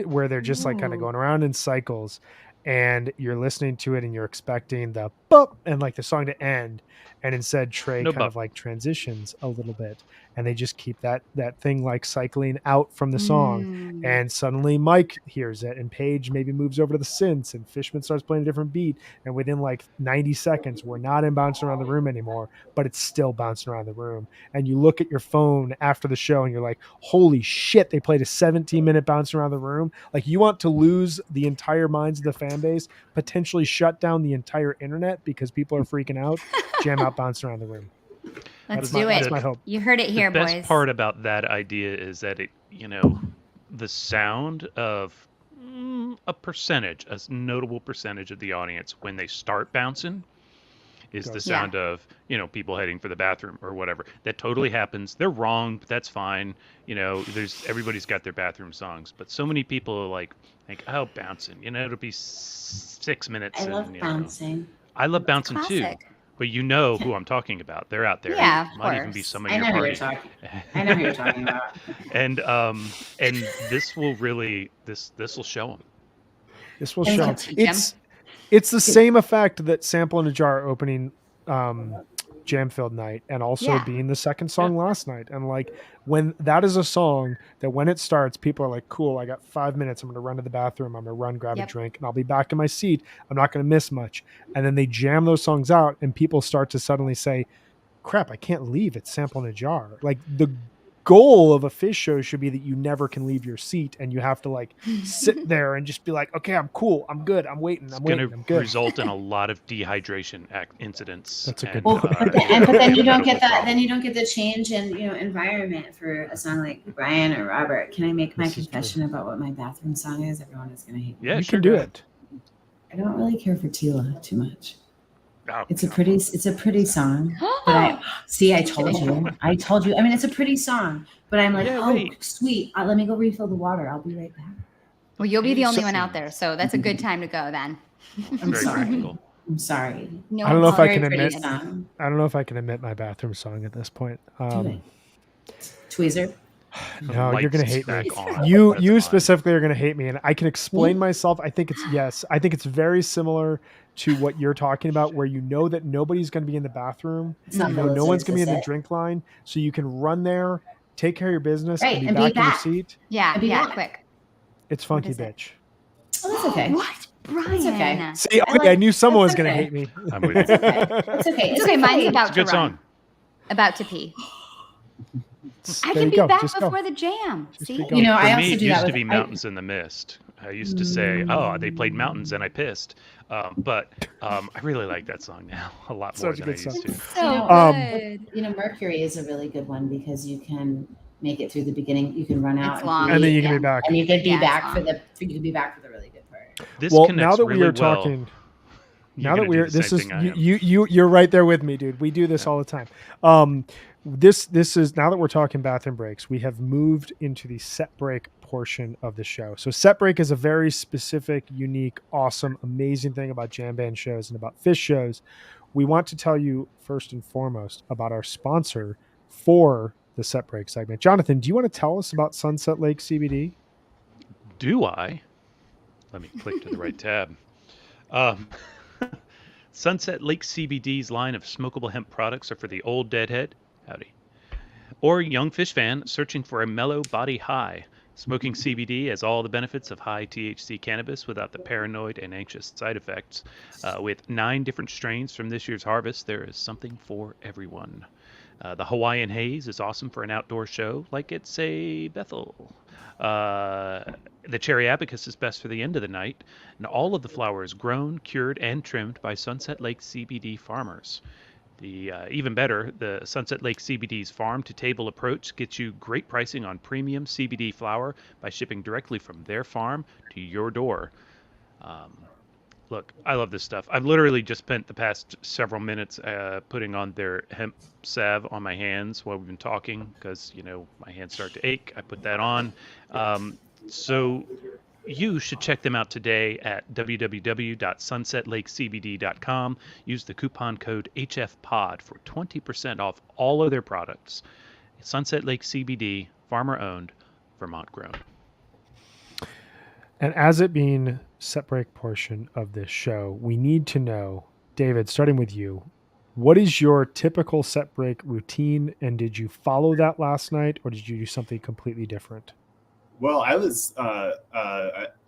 where they're just like kind of Ooh. going around in cycles, and you're listening to it and you're expecting the bop and like the song to end, and instead Trey No kind bop. of like transitions a little bit, and they just keep that thing like cycling out from the song. Mm. And suddenly Mike hears it, and Paige maybe moves over to the synths, and Fishman starts playing a different beat. And within like 90 seconds, we're not in Bouncing Around the Room anymore, but it's still bouncing around the room. And you look at your phone after the show and you're like, holy shit, they played a 17-minute Bouncing Around the Room. Like you want to lose the entire minds of the fan base, potentially shut down the entire internet because people are freaking out. Jam out Bouncing Around the Room. Let's That's my- do that's it. my hope. You heard it here, the best boys. part about that idea is that it, the sound of a notable percentage of the audience when they start bouncing is the Does. sound of, you know, people heading for the bathroom or whatever. That totally happens. They're wrong, but that's fine. You know, everybody's got their bathroom songs, but so many people are like, oh, bouncing, you know, it'll be 6 minutes. I love and, bouncing. I love It's bouncing too. classic. But you know who I'm talking about. They're out there. Yeah, of Might even be course. some of I your know who party. you're talking. I know who you're talking about. And this will really this will show them. This will And show. we'll teach 'em. It's the same effect that Sample in a Jar opening Jam-filled night, and also Yeah. being the second song last night. And like, when that is a song that when it starts, people are like, cool, I got 5 minutes, I'm gonna run to the bathroom, I'm gonna run, grab a Yep. drink, and I'll be back in my seat. I'm not gonna miss much. And then they jam those songs out, and people start to suddenly say, crap, I can't leave, it's Sample in a Jar. Like, the goal of a Fish show should be that you never can leave your seat, and you have to like sit there and just be like, okay, I'm cool, I'm good, I'm waiting, I'm Going waiting, I'm to good. result in a lot of dehydration incidents. That's a good and, point. But then you don't get that. problem. Then you don't get the change in environment for a song like Brian or Robert. Can I make my This is confession about what my bathroom song is? Everyone is going to hate me. Yeah, You sure, can do go ahead. it. I don't really care for Tila too much. Oh, It's a pretty song. But I told you. I mean, it's a pretty song. But I'm like, Yeah, oh, wait. sweet. Let me go refill the water. I'll be right back. Well, you'll be the only So- one out there, so that's a good time to go then. I'm Very sorry. practical. I'm sorry. No, I don't know if I Very can pretty admit. song. I don't know if I can admit my bathroom song at this point. Do it. Tweezer. No, Lights you're gonna hate me. back on. You That's fine. specifically are gonna hate me, and I can explain myself. I think it's very similar to what you're talking about, where you know that nobody's gonna be in the bathroom. It's not You know, no one's gonna be in the drink line, so you can run there, take care of your business, Right, and be and be back in your back. seat. Yeah, I'd be yeah, back. quick. It's Funky is it? Bitch. Oh, that's okay. What, Brian? It's okay. See, I okay, I like- knew someone was that's gonna okay. hate me. I'm with you. It's okay. It's okay. Mine's about It's a good to run. song. About to pee. I There can you be go, back just go. before the jam. Just See? be going. I For also me, it do used that to with be Mountains in the Mist. I used to say, oh, they played Mountains and I pissed. But I really like that song now a lot more Such a than I good used song. to. So Um, Mercury is a really good one because you can make it through the beginning. You can run out It's long. And then you can be back. and you can be Yeah, it's back for long. the really good part. This Well, connects now that really we are well. talking, You're now that gonna do we're the this same is thing I am. you're right there with me, dude. We do this all the time. This is, now that we're talking bathroom breaks, we have moved into the set break portion of the show. So set break is a very specific, unique, awesome, amazing thing about jam band shows and about Fish shows. We want to tell you first and foremost about our sponsor for the set break segment. Jonathan, do you want to tell us about Sunset Lake CBD? Do I? Let me click to the right tab. Sunset Lake CBD's line of smokable hemp products are for the old deadhead, howdy, or young fish fan searching for a mellow body high. Smoking CBD has all the benefits of high THC cannabis without the paranoid and anxious side effects. With 9 different strains from this year's harvest, there is something for everyone. The Hawaiian Haze is awesome for an outdoor show like at, say, Bethel. The Cherry Abacus is best for the end of the night, and all of the flowers grown, cured, and trimmed by Sunset Lake CBD farmers. Even better, the Sunset Lake CBD's farm-to-table approach gets you great pricing on premium CBD flower by shipping directly from their farm to your door. Look, I love this stuff. I've literally just spent the past several minutes putting on their hemp salve on my hands while we've been talking because, my hands start to ache. I put that on. So you should check them out today at www.sunsetlakecbd.com. Use the coupon code HFPod for 20% off all of their products. Sunset Lake CBD, farmer-owned, Vermont-grown. And as it being set break portion of this show, we need to know, David, starting with you, what is your typical set break routine? And did you follow that last night, or did you do something completely different? Well, I was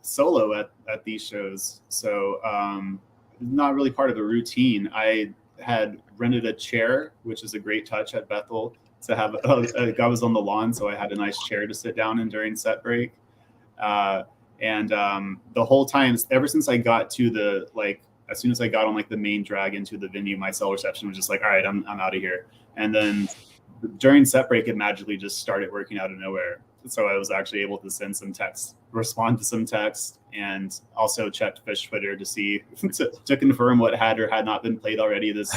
solo at these shows, so not really part of the routine. I had rented a chair, which is a great touch at Bethel, to have a guy was on the lawn, so I had a nice chair to sit down in during set break. And the whole time, ever since I got to as soon as I got on the main drag into the venue, my cell reception was just like, all right, I'm out of here. And then during set break, it magically just started working out of nowhere. so I was actually able to send some text, respond to some text, and also checked Fish Twitter to see to confirm what had or had not been played already this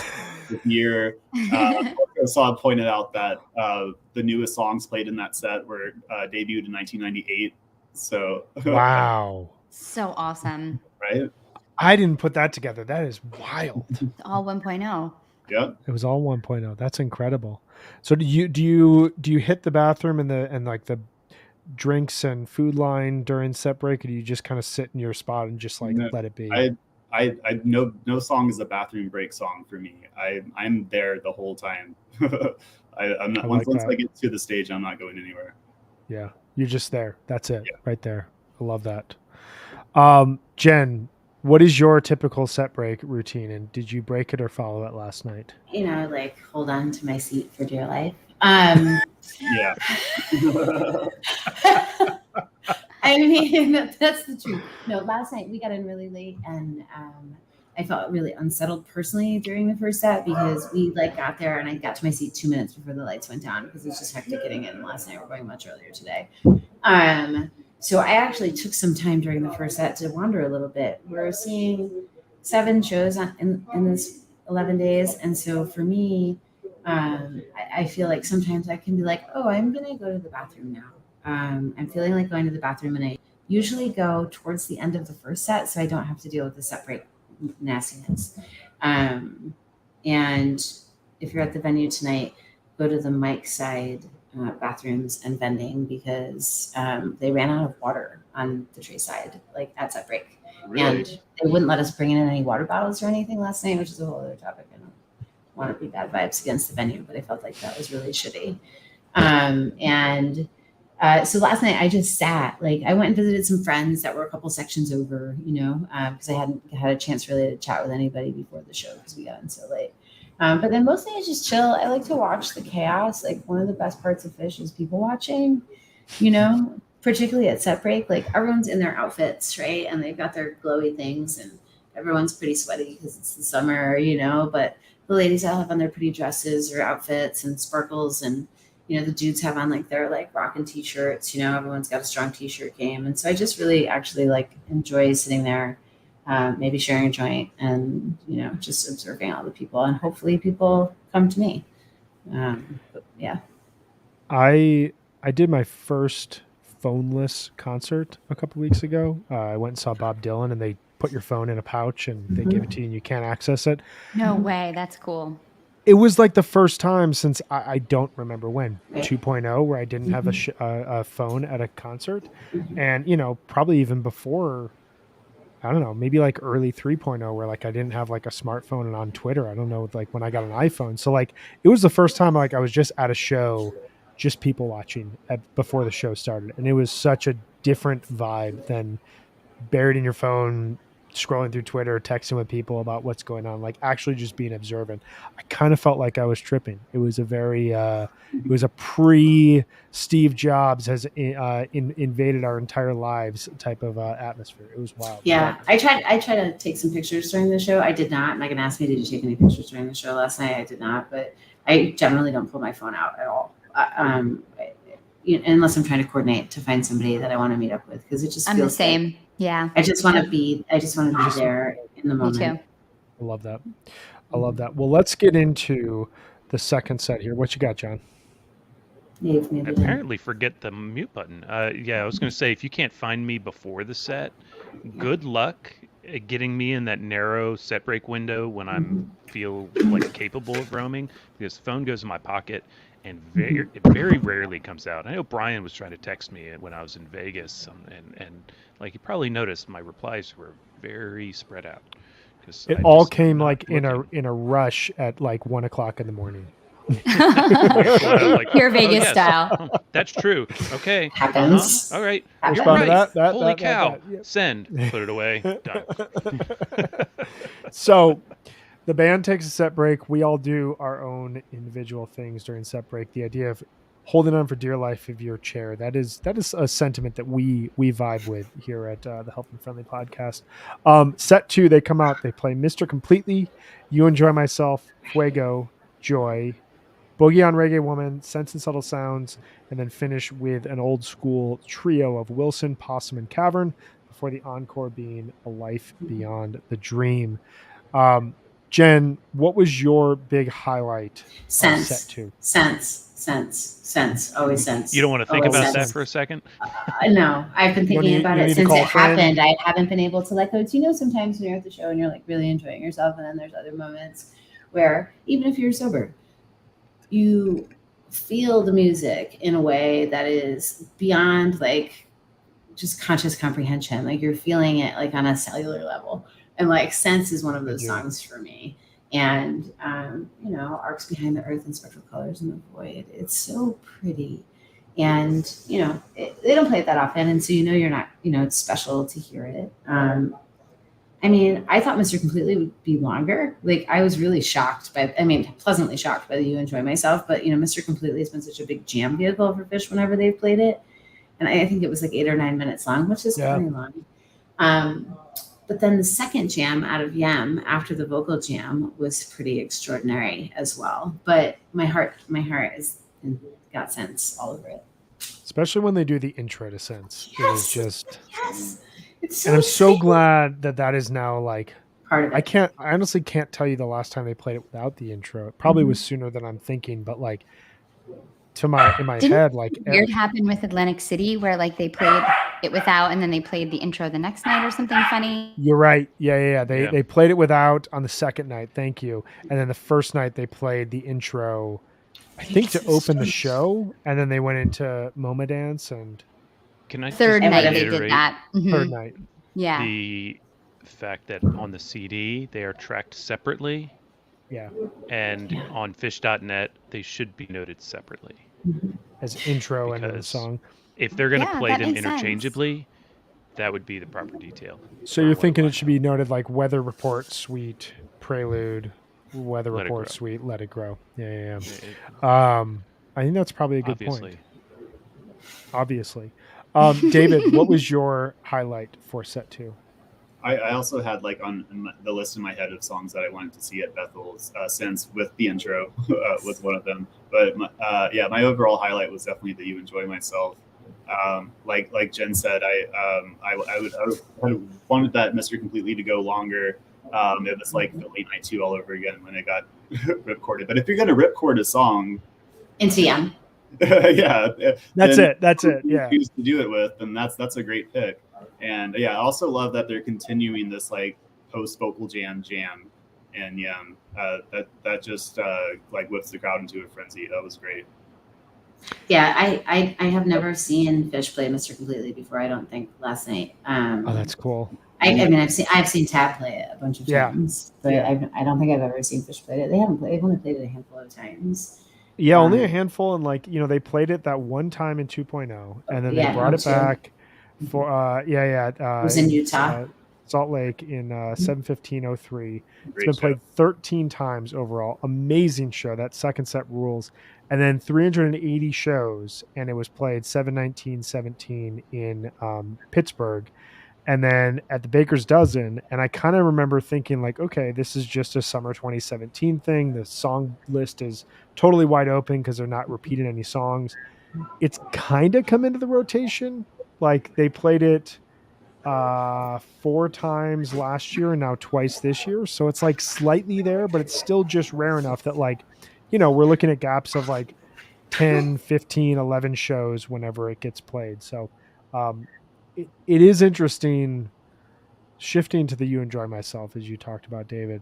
year. I saw pointed out that the newest songs played in that set were debuted in 1998. So wow, so awesome, right? I didn't put that together. That is wild. All 1.0. Yeah, it was all 1.0. That's incredible. So do you hit the bathroom and like the drinks and food line during set break, or do you just kind of sit in your spot and just like let it be? I no song is a bathroom break song for me. I'm there the whole time. I'm not, once I get to the stage, I'm not going anywhere. Yeah, you're just there. That's it, right there. I love that. Jen, what is your typical set break routine, and did you break it or follow it last night? Like hold on to my seat for dear life. Yeah. I mean, that's the truth. No, last night we got in really late, and I felt really unsettled personally during the first set because we got there and I got to my seat 2 minutes before the lights went down because it was just hectic getting in last night. We're going much earlier today. So I actually took some time during the first set to wander a little bit. We're seeing 7 shows in this 11 days. And so for me, I feel like sometimes I can be like, oh, I'm going to go to the bathroom now. I'm feeling like going to the bathroom, and I usually go towards the end of the first set so I don't have to deal with the set break nastiness. And if you're at the venue tonight, go to the mic side bathrooms and vending because they ran out of water on the tray side, at set break. Really? And they wouldn't let us bring in any water bottles or anything last night, which is a whole other topic. I don't want to be bad vibes against the venue, but I felt like that was really shitty. So last night I just sat, I went and visited some friends that were a couple sections over, because I hadn't had a chance really to chat with anybody before the show because we got in so late. But then mostly I just chill. I like to watch the chaos. One of the best parts of Fish is people watching, particularly at set break. Everyone's in their outfits, right? And they've got their glowy things and everyone's pretty sweaty because it's the summer, but the ladies all have on their pretty dresses or outfits and sparkles, and the dudes have on their rockin' t-shirts. Everyone's got a strong t-shirt game, and so I just really actually enjoy sitting there, maybe sharing a joint and just observing all the people, and hopefully people come to me. Yeah, I did my first Phoneless concert a couple weeks ago. I went and saw Bob Dylan, and they put your phone in a pouch and they give it to you and you can't access it. No way. That's cool. It was the first time since I don't remember when, 2.0, where I didn't have a phone at a concert. And, probably even before, I don't know, maybe early 3.0, where I didn't have a smartphone and on Twitter. I don't know, when I got an iPhone. So it was the first time I was just at a show, just people watching before the show started. And it was such a different vibe than buried in your phone, scrolling through Twitter, texting with people about what's going on, actually just being observant. I kind of felt like I was tripping. It was a very, it was a pre-Steve Jobs has invaded our entire lives type of atmosphere. It was wild. Yeah, I tried to take some pictures during the show. I did not. Megan asked me, did you take any pictures during the show last night? I did not, but I generally don't pull my phone out at all. Unless I'm trying to coordinate to find somebody that I want to meet up with, because it just feels the same. Yeah. I just want to be there in the moment. Me too. I love that. Well, let's get into the second set here. What you got, John? Apparently forget the mute button. Yeah, I was going to say, if you can't find me before the set, good luck at getting me in that narrow set break window when I'm feel capable of roaming, because the phone goes in my pocket and it very rarely comes out. I know Brian was trying to text me when I was in Vegas, and you probably noticed my replies were very spread out. It all came in a rush at 1 o'clock in the morning. Pure Vegas style. That's true. Okay. Happens. All right. Happens. You're right. That, Holy cow. Yep. Send. Put it away. Done. So the band takes a set break. We all do our own individual things during set break. The idea of holding on for dear life of your chair, that is a sentiment that we vibe with here at the Helping Friendly podcast. Set 2, they come out, they play Mr. Completely, You Enjoy Myself, Fuego, Joy, Boogie on Reggae Woman, Sense and Subtle Sounds, and then finish with an old school trio of Wilson, Possum, and Cavern before the encore being A Life Beyond the Dream. Jen, what was your big highlight of set 2? Sense. Always sense. You don't want to think Always about sense. that for a second? No, I've been thinking about it since it happened. friend? I haven't been able to let go. Do you know sometimes when you're at the show and you're like really enjoying yourself, and then there's other moments where even if you're sober, you feel the music in a way that is beyond like just conscious comprehension. Like you're feeling it like on a cellular level. And like Sense is one of those songs for me. And, Arcs Behind the Earth and Spectral Colors in the Void. It's so pretty. And, they don't play it that often. And so, you're not, it's special to hear it. I thought Mr. Completely would be longer. Like I was really pleasantly shocked by the You Enjoy Myself. But, Mr. Completely has been such a big jam vehicle for Phish whenever they've played it. And I think it was like 8 or 9 minutes long, which is pretty long. But then the second jam out of Yem after the vocal jam was pretty extraordinary as well. But my heart has got Sense all over it. Especially when they do the intro to Sense. Yes. It is just It's so and I'm so glad that is now like part of it. I honestly can't tell you the last time they played it without the intro. It probably was sooner than I'm thinking, but like in my head, like weird happened with Atlantic City where like they played it without and then they played the intro the next night or something funny. You're right. Yeah. They played it without on the second night. Thank you. And then the first night they played the intro, I think to open the show, and then they went into MoMA Dance and third night they did that. Third night. Yeah. The fact that on the CD they are tracked separately. Yeah. And on Phish.net they should be noted separately. As intro and the song. If they're going to play them interchangeably, that would be the proper detail. So you're thinking it should be noted like Weather Report, Suite, Prelude, Weather Report, Suite, Let It Grow. Yeah. I think that's probably a good point. Obviously. David, what was your highlight for set 2? I also had like on the list in my head of songs that I wanted to see at Bethel's Sense with the intro was one of them. But my overall highlight was definitely the You Enjoy Myself. Like Jen said, I would wanted that Mr. Completely to go longer. It was like the Late Night 2 all over again when it got ripcorded. But if you're gonna ripcord a song into Yem, that's it. Yeah, choose to do it with, and that's a great pick. And I also love that they're continuing this like post vocal jam, and that just like whips the crowd into a frenzy. That was great. Yeah, I have never seen Phish play Mr. Completely before. I don't think last night. That's cool. I've seen Tab play it a bunch of times, but I don't think I've ever seen Phish play it. They've only played it a handful of times. Yeah, only a handful, and like they played it that one time in 2.0, and then they brought it back for it was in Utah, Salt Lake in 7/15/03. It's been played 13 times overall. Amazing show. That second set rules. And then 380 shows, and it was played 7/19/17 in Pittsburgh. And then at the Baker's Dozen, and I kind of remember thinking like, okay, this is just a summer 2017 thing. The song list is totally wide open because they're not repeating any songs. It's kind of come into the rotation. Like they played it 4 times last year and now twice this year. So it's like slightly there, but it's still just rare enough that like, we're looking at gaps of like 10, 15, 11 shows whenever it gets played. So it is interesting shifting to the You Enjoy Myself, as you talked about, David.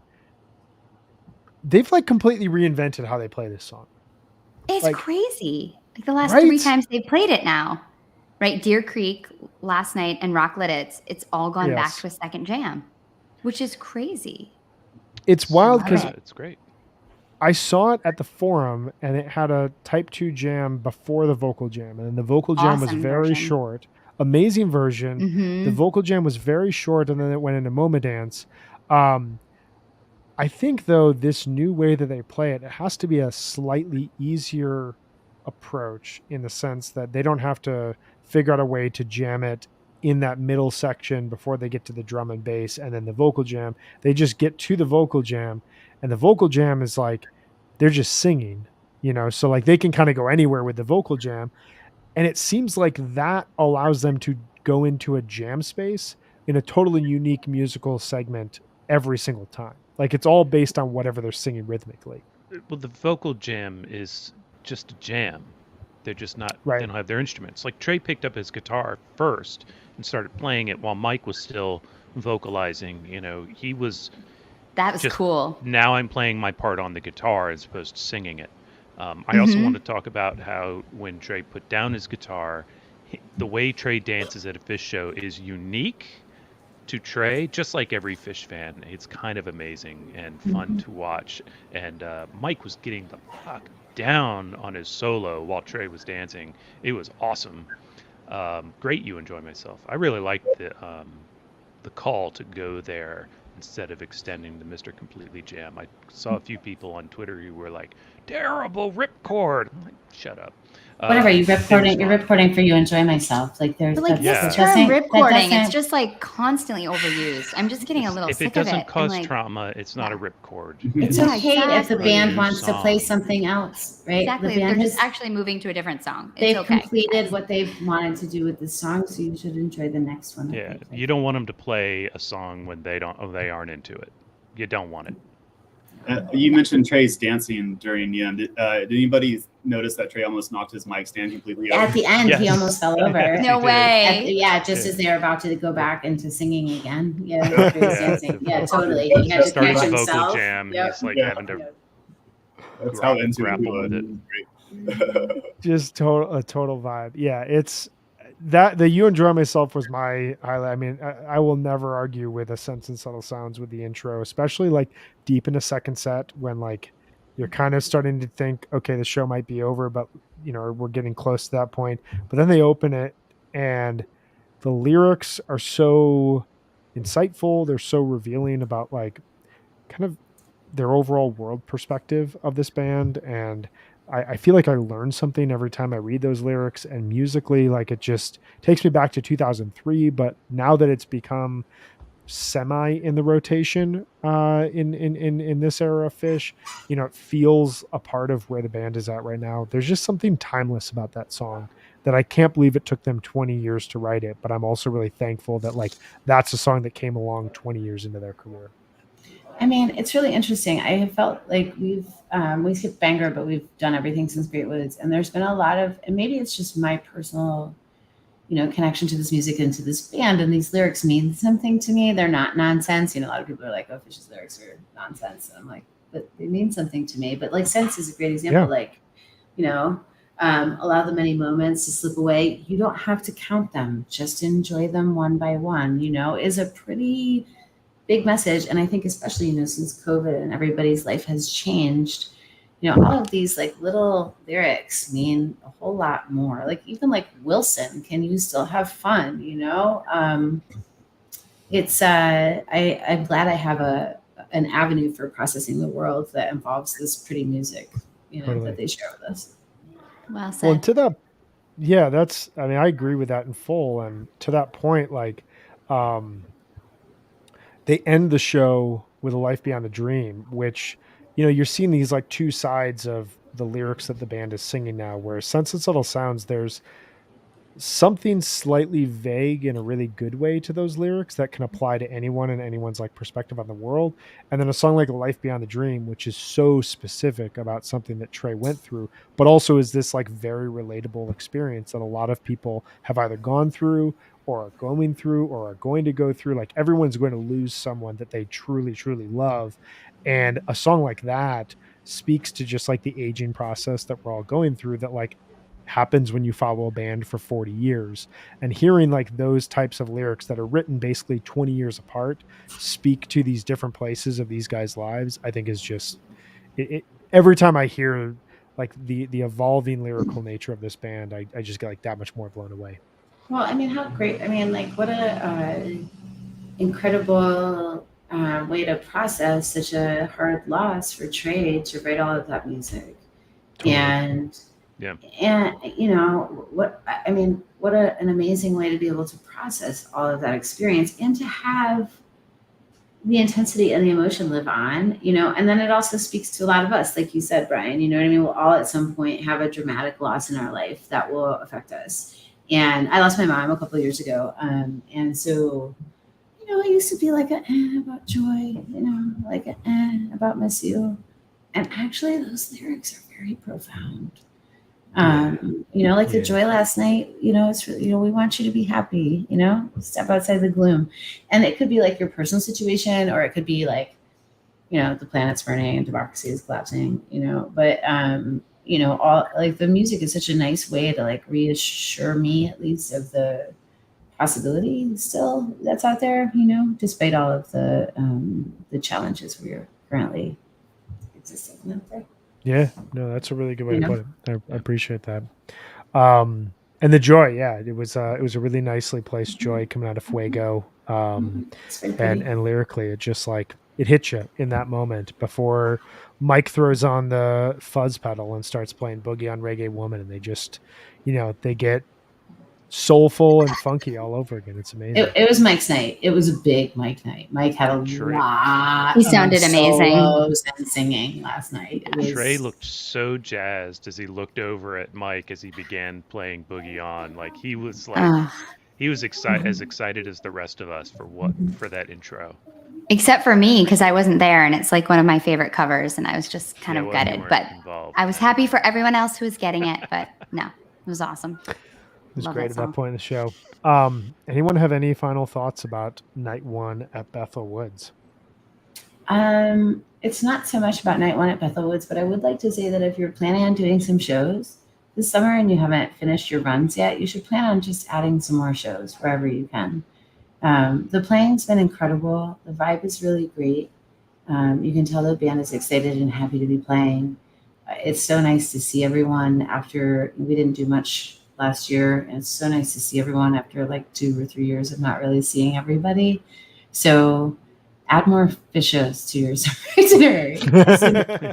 They've like completely reinvented how they play this song. It's like, crazy. Like the last 3 times they've played it now, right? Deer Creek last night and Rock Lit it's all gone back to a second jam, which is crazy. It's wild because it's great. I saw it at the Forum, and it had a Type 2 jam before the vocal jam, and then the vocal jam was very short. Amazing version. Mm-hmm. The vocal jam was very short, and then it went into MoMA Dance. I think, though, this new way that they play it has to be a slightly easier approach in the sense that they don't have to figure out a way to jam it in that middle section before they get to the drum and bass and then the vocal jam. They just get to the vocal jam, and the vocal jam is like they're just singing. so like they can kind of go anywhere with the vocal jam. And it seems like that allows them to go into a jam space in a totally unique musical segment every single time. Like it's all based on whatever they're singing rhythmically. Well, the vocal jam is just a jam. They're just not, right. They don't have their instruments. Like Trey picked up his guitar first and started playing it while Mike was still vocalizing. He was. That was cool. Now I'm playing my part on the guitar as opposed to singing it. I also want to talk about how when Trey put down his guitar, the way Trey dances at a Phish show is unique to Trey, just like every Phish fan. It's kind of amazing and fun to watch. And Mike was getting the fuck down on his solo while Trey was dancing. It was awesome. Great You Enjoy Myself. I really liked the call to go there instead of extending the Mr. Completely jam. I saw a few people on Twitter who were like, terrible ripcord. I'm like, shut up. Whatever, you're reporting for You Enjoy Myself. Like there's but like this term ripcording, it's just like constantly overused. I'm just getting a little sick of it. If it doesn't cause trauma, it's not a ripcord. It's okay if the band wants to play something else, right? Exactly. They're just actually moving to a different song. They've completed what they've wanted to do with this song, so you should enjoy the next one. Yeah, you don't want them to play a song when they aren't into it. You don't want it. You mentioned Trey's dancing during the end. Did anybody notice that Trey almost knocked his mic stand completely over? At the end, He almost fell over. No way. Just as they were about to go back into singing again. Yeah, Trey was dancing. Yeah, totally. He had to catch himself. Vocal jam. He's like having to. That's how into it. Just a total vibe. Yeah, it's that the You Enjoy Myself was my highlight. I mean, I will never argue with a Sense and Subtle Sounds with the intro, especially like deep in the second set when like you're kind of starting to think, okay, the show might be over, but we're getting close to that point. But then they open it and the lyrics are so insightful. They're so revealing about like kind of their overall world perspective of this band. And I feel like I learn something every time I read those lyrics, and musically, like it just takes me back to 2003. But now that it's become semi in the rotation in this era of Phish, it feels a part of where the band is at right now. There's just something timeless about that song that I can't believe it took them 20 years to write it. But I'm also really thankful that like that's a song that came along 20 years into their career. I mean, it's really interesting. I have felt like we skipped Banger, but we've done everything since Great Woods. And there's been a lot of, and maybe it's just my personal, connection to this music and to this band. And these lyrics mean something to me. They're not nonsense. A lot of people are like, oh, Phish's lyrics are nonsense. And I'm like, but they mean something to me. But like Sense is a great example. Yeah. Like, allow the many moments to slip away. You don't have to count them. Just enjoy them one by one, is a pretty big message. And I think especially, since COVID and everybody's life has changed, all of these like little lyrics mean a whole lot more. Like even like Wilson, can you still have fun? It's I'm glad I have an avenue for processing the world that involves this pretty music, Totally. that they share with us. Well said. Well, and to that, yeah, I agree with that in full. And to that point, like, they end the show with A Life Beyond a Dream, which, you're seeing these like two sides of the lyrics that the band is singing now, where Sense and Subtle Sounds, there's something slightly vague in a really good way to those lyrics that can apply to anyone and anyone's like perspective on the world. And then a song like A Life Beyond the Dream, which is so specific about something that Trey went through, but also is this like very relatable experience that a lot of people have either gone through or are going through or are going to go through. Like everyone's going to lose someone that they truly, truly love. And a song like that speaks to just like the aging process that we're all going through that like happens when you follow a band for 40 years. And hearing like those types of lyrics that are written basically 20 years apart speak to these different places of these guys' lives, I think is just every time I hear like the evolving lyrical nature of this band, I just get like that much more blown away. Well, I mean, how great. I mean, like what a incredible way to process such a hard loss for Trey to write all of that music. Totally. And what an amazing way to be able to process all of that experience and to have the intensity and the emotion live on, and then it also speaks to a lot of us, like you said, Brian, you know what I mean? We'll all at some point have a dramatic loss in our life that will affect us. And I lost my mom a couple of years ago. And so, I used to be like about joy, like about miss you. And actually those lyrics are very profound. Like the joy last night, it's really, we want you to be happy, step outside the gloom. And it could be like your personal situation, or it could be like, the planet's burning and democracy is collapsing, but, all like the music is such a nice way to like reassure me at least of the possibility still that's out there, despite all of the challenges we're currently existing out there. Yeah, no, that's a really good way to put it. I appreciate that. And the joy, it was a really nicely placed joy coming out of Fuego. And lyrically, it just like it hits you in that moment before Mike throws on the fuzz pedal and starts playing Boogie on Reggae Woman, and they just, they get soulful and funky all over again. It's amazing. It was Mike's night. It was a big Mike night. Mike had a lot. He sounded amazing. Solos and singing last night. Trey looked so jazzed as he looked over at Mike as he began playing Boogie On. Like he was as excited as the rest of us for that intro. Except for me, because I wasn't there, and it's like one of my favorite covers, and I was just kind of gutted. But involved. I was happy for everyone else who was getting it. But no, it was awesome. It was great at that point in the show. Anyone have any final thoughts about night one at Bethel Woods? It's not so much about night one at Bethel Woods, but I would like to say that if you're planning on doing some shows this summer and you haven't finished your runs yet, you should plan on just adding some more shows wherever you can. The playing's been incredible. The vibe is really great. You can tell the band is excited and happy to be playing. It's so nice to see everyone after we didn't do much last year, and it's so nice to see everyone after like 2 or 3 years of not really seeing everybody. So add more fish shows to your summer itinerary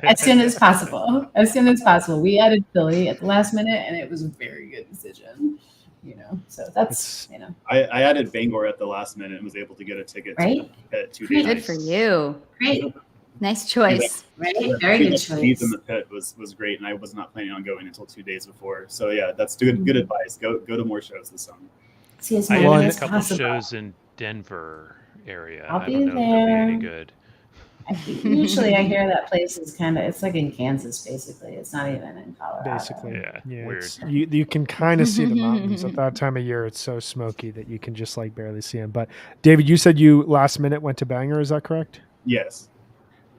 as soon as possible. We added Philly at the last minute, and it was a very good decision. So that's I added Bangor at the last minute and was able to get a ticket to 2 days. Good for you. Great. Nice choice. Right? Very good choice. In the pit was great, and I was not planning on going until 2 days before. So yeah, that's good advice. Go to more shows this summer. See as I many had as a couple possible. shows in Denver area. I'll I be don't know if there. they'll be any good. Usually I hear that place is it's like in Kansas, basically. It's not even in Colorado. Basically, yeah. Weird. You can kind of see the mountains at that time of year. It's so smoky that you can just like barely see them. But David, you said you last minute went to Bangor. Is that correct? Yes.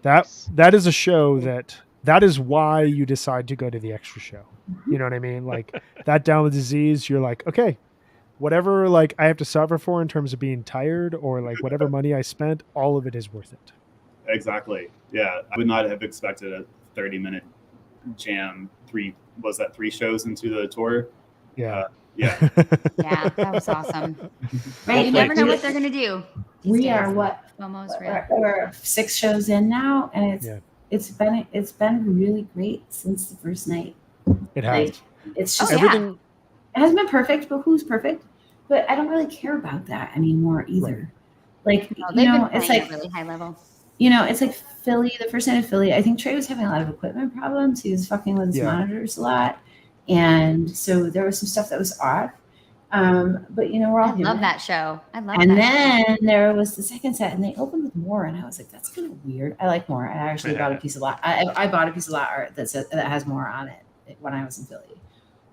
That is a show that is why you decide to go to the extra show. You know what I mean? Like that down with disease, you're like, okay, whatever like I have to suffer for in terms of being tired or like whatever money I spent, all of it is worth it. Exactly. Yeah. I would not have expected a 30-minute jam. 3 shows into the tour. Yeah. Yeah, that was awesome. Right, you never know what they're gonna do. We are almost real. We're 6 shows in now, and it's been really great since the first night. It has. Like, it's just everything. It hasn't been perfect, but who's perfect? But I don't really care about that anymore either. Right. Like it's like really high level. It's like Philly. The first night of Philly, I think Trey was having a lot of equipment problems. He was fucking with his monitors a lot. And so there was some stuff that was off. But we're all I love that show. And then there was the second set, and they opened with more, and I was like, that's kind of weird. I like more. I actually bought a piece of I bought a piece of lot art that has more on it when I was in Philly.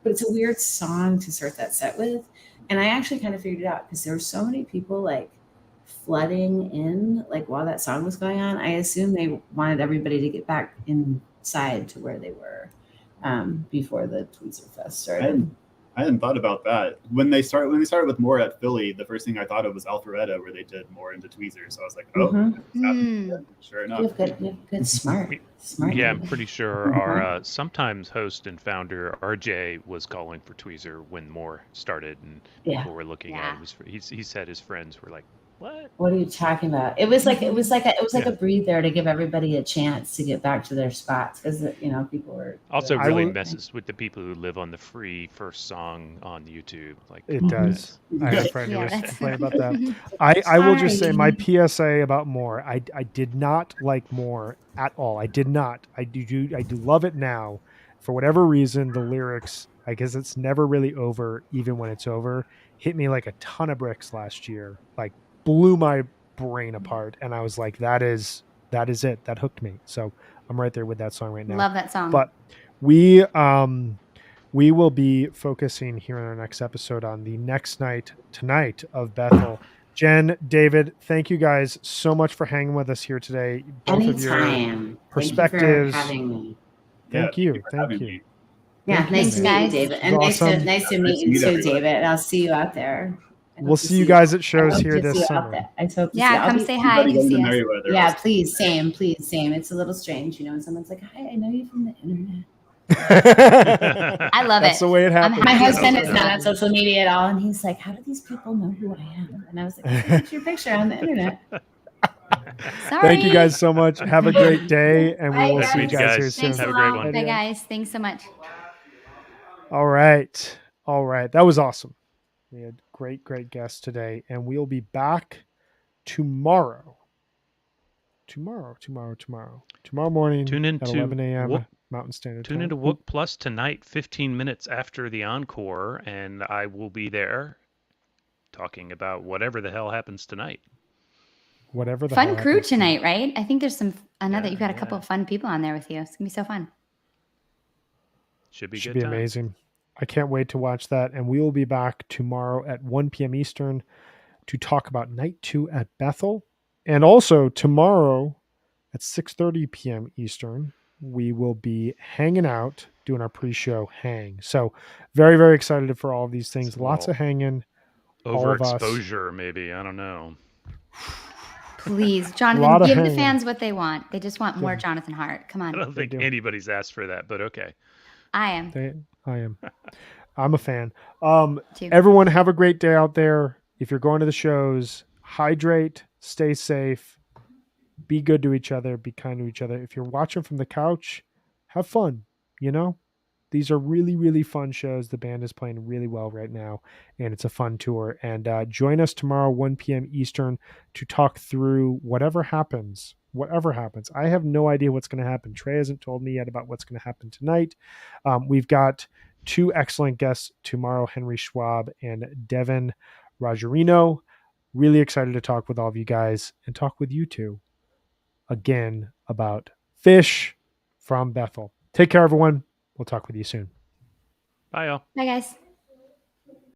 But it's a weird song to start that set with. And I actually kind of figured it out because there were so many people like flooding in like while that song was going on. I assume they wanted everybody to get back inside to where they were before the Tweezer Fest started. I hadn't thought about that. When they started with more at Philly, the first thing I thought of was Alpharetta, where they did more into Tweezer. So I was like, sure enough. You have good smart. Yeah, I'm pretty sure our sometimes host and founder RJ was calling for Tweezer when more started, and people were looking at it. He said his friends were like What? What are you talking about? It was like a breather to give everybody a chance to get back to their spots because people were Also, I really will- messes with the people who live on the free first song on YouTube. Like, It come on, does. guys. I had a friend who Yeah, was that's complaining about that. I will just say my PSA about More. I did not like More at all. I did not. I do love it now. For whatever reason, the lyrics, I guess it's never really over, even when it's over, hit me like a ton of bricks last year. Like blew my brain apart. And I was like, that is it. That hooked me. So I'm right there with that song right now. Love that song. But we will be focusing here in our next episode on the next night tonight of Bethel. Jen, David, thank you guys so much for hanging with us here today. Both of your Anytime. perspectives. Thank you for having me. Thank you. Thank you. Yeah, Thank nice you, to man. meet guys. you, David. And Awesome. nice to meet you too, David. And I'll see you out there. We'll see you guys at shows here this summer. I hope to see Yeah, you. come say hi. Everybody You goes to see us. Merriweather. Yeah, please, same. It's a little strange, when someone's like, "Hi, I know you from the internet." I love That's it. the way it happens. My happy. husband That's is not on social media at all, and he's like, "How do these people know who I am?" And I was like, "It's your picture on the internet." Sorry. Thank you guys so much. Have a great day, and we will Nice see you meeting you guys guys. here soon. Thanks Have a a great lot. one. Bye, guys. Thanks so much. All right. That was awesome. We had great guests today, and we'll be back tomorrow. Tomorrow morning Tune at into 11 a.m. Wook- Mountain Standard Tune Time. into Wook Plus tonight, 15 minutes after the encore, and I will be there talking about whatever the hell happens tonight. Whatever the Fun hell crew happens tonight, right? I think there's you've got a couple Yeah. of fun people on there with you. It's gonna be so fun. Should be Should good be time. amazing. I can't wait to watch that. And we will be back tomorrow at 1 p.m. Eastern to talk about night 2 at Bethel. And also tomorrow at 6:30 p.m. Eastern, we will be hanging out, doing our pre-show hang. So very, very excited for all of these things. It's a Lots little of hanging. All of us. Overexposure, maybe. I don't know. Please, Lot Jonathan, of give the hanging. fans what they want. They just want more Jonathan Hart. Come I on. don't think do. anybody's asked for that, but okay. I am. I am. I'm a fan. Too. Everyone have a great day out there. If you're going to the shows, hydrate, stay safe, be good to each other, be kind to each other. If you're watching from the couch, have fun. These are really, really fun shows. The band is playing really well right now, and it's a fun tour. And join us tomorrow, 1 p.m. Eastern, to talk through whatever happens. Whatever happens. I have no idea what's going to happen. Trey hasn't told me yet about what's going to happen tonight. We've got 2 excellent guests tomorrow, Henry Schwab and Devin Rajarino. Really excited to talk with all of you guys and talk with you two again about Fish from Bethel. Take care, everyone. We'll talk with you soon. Bye, y'all. Bye, guys.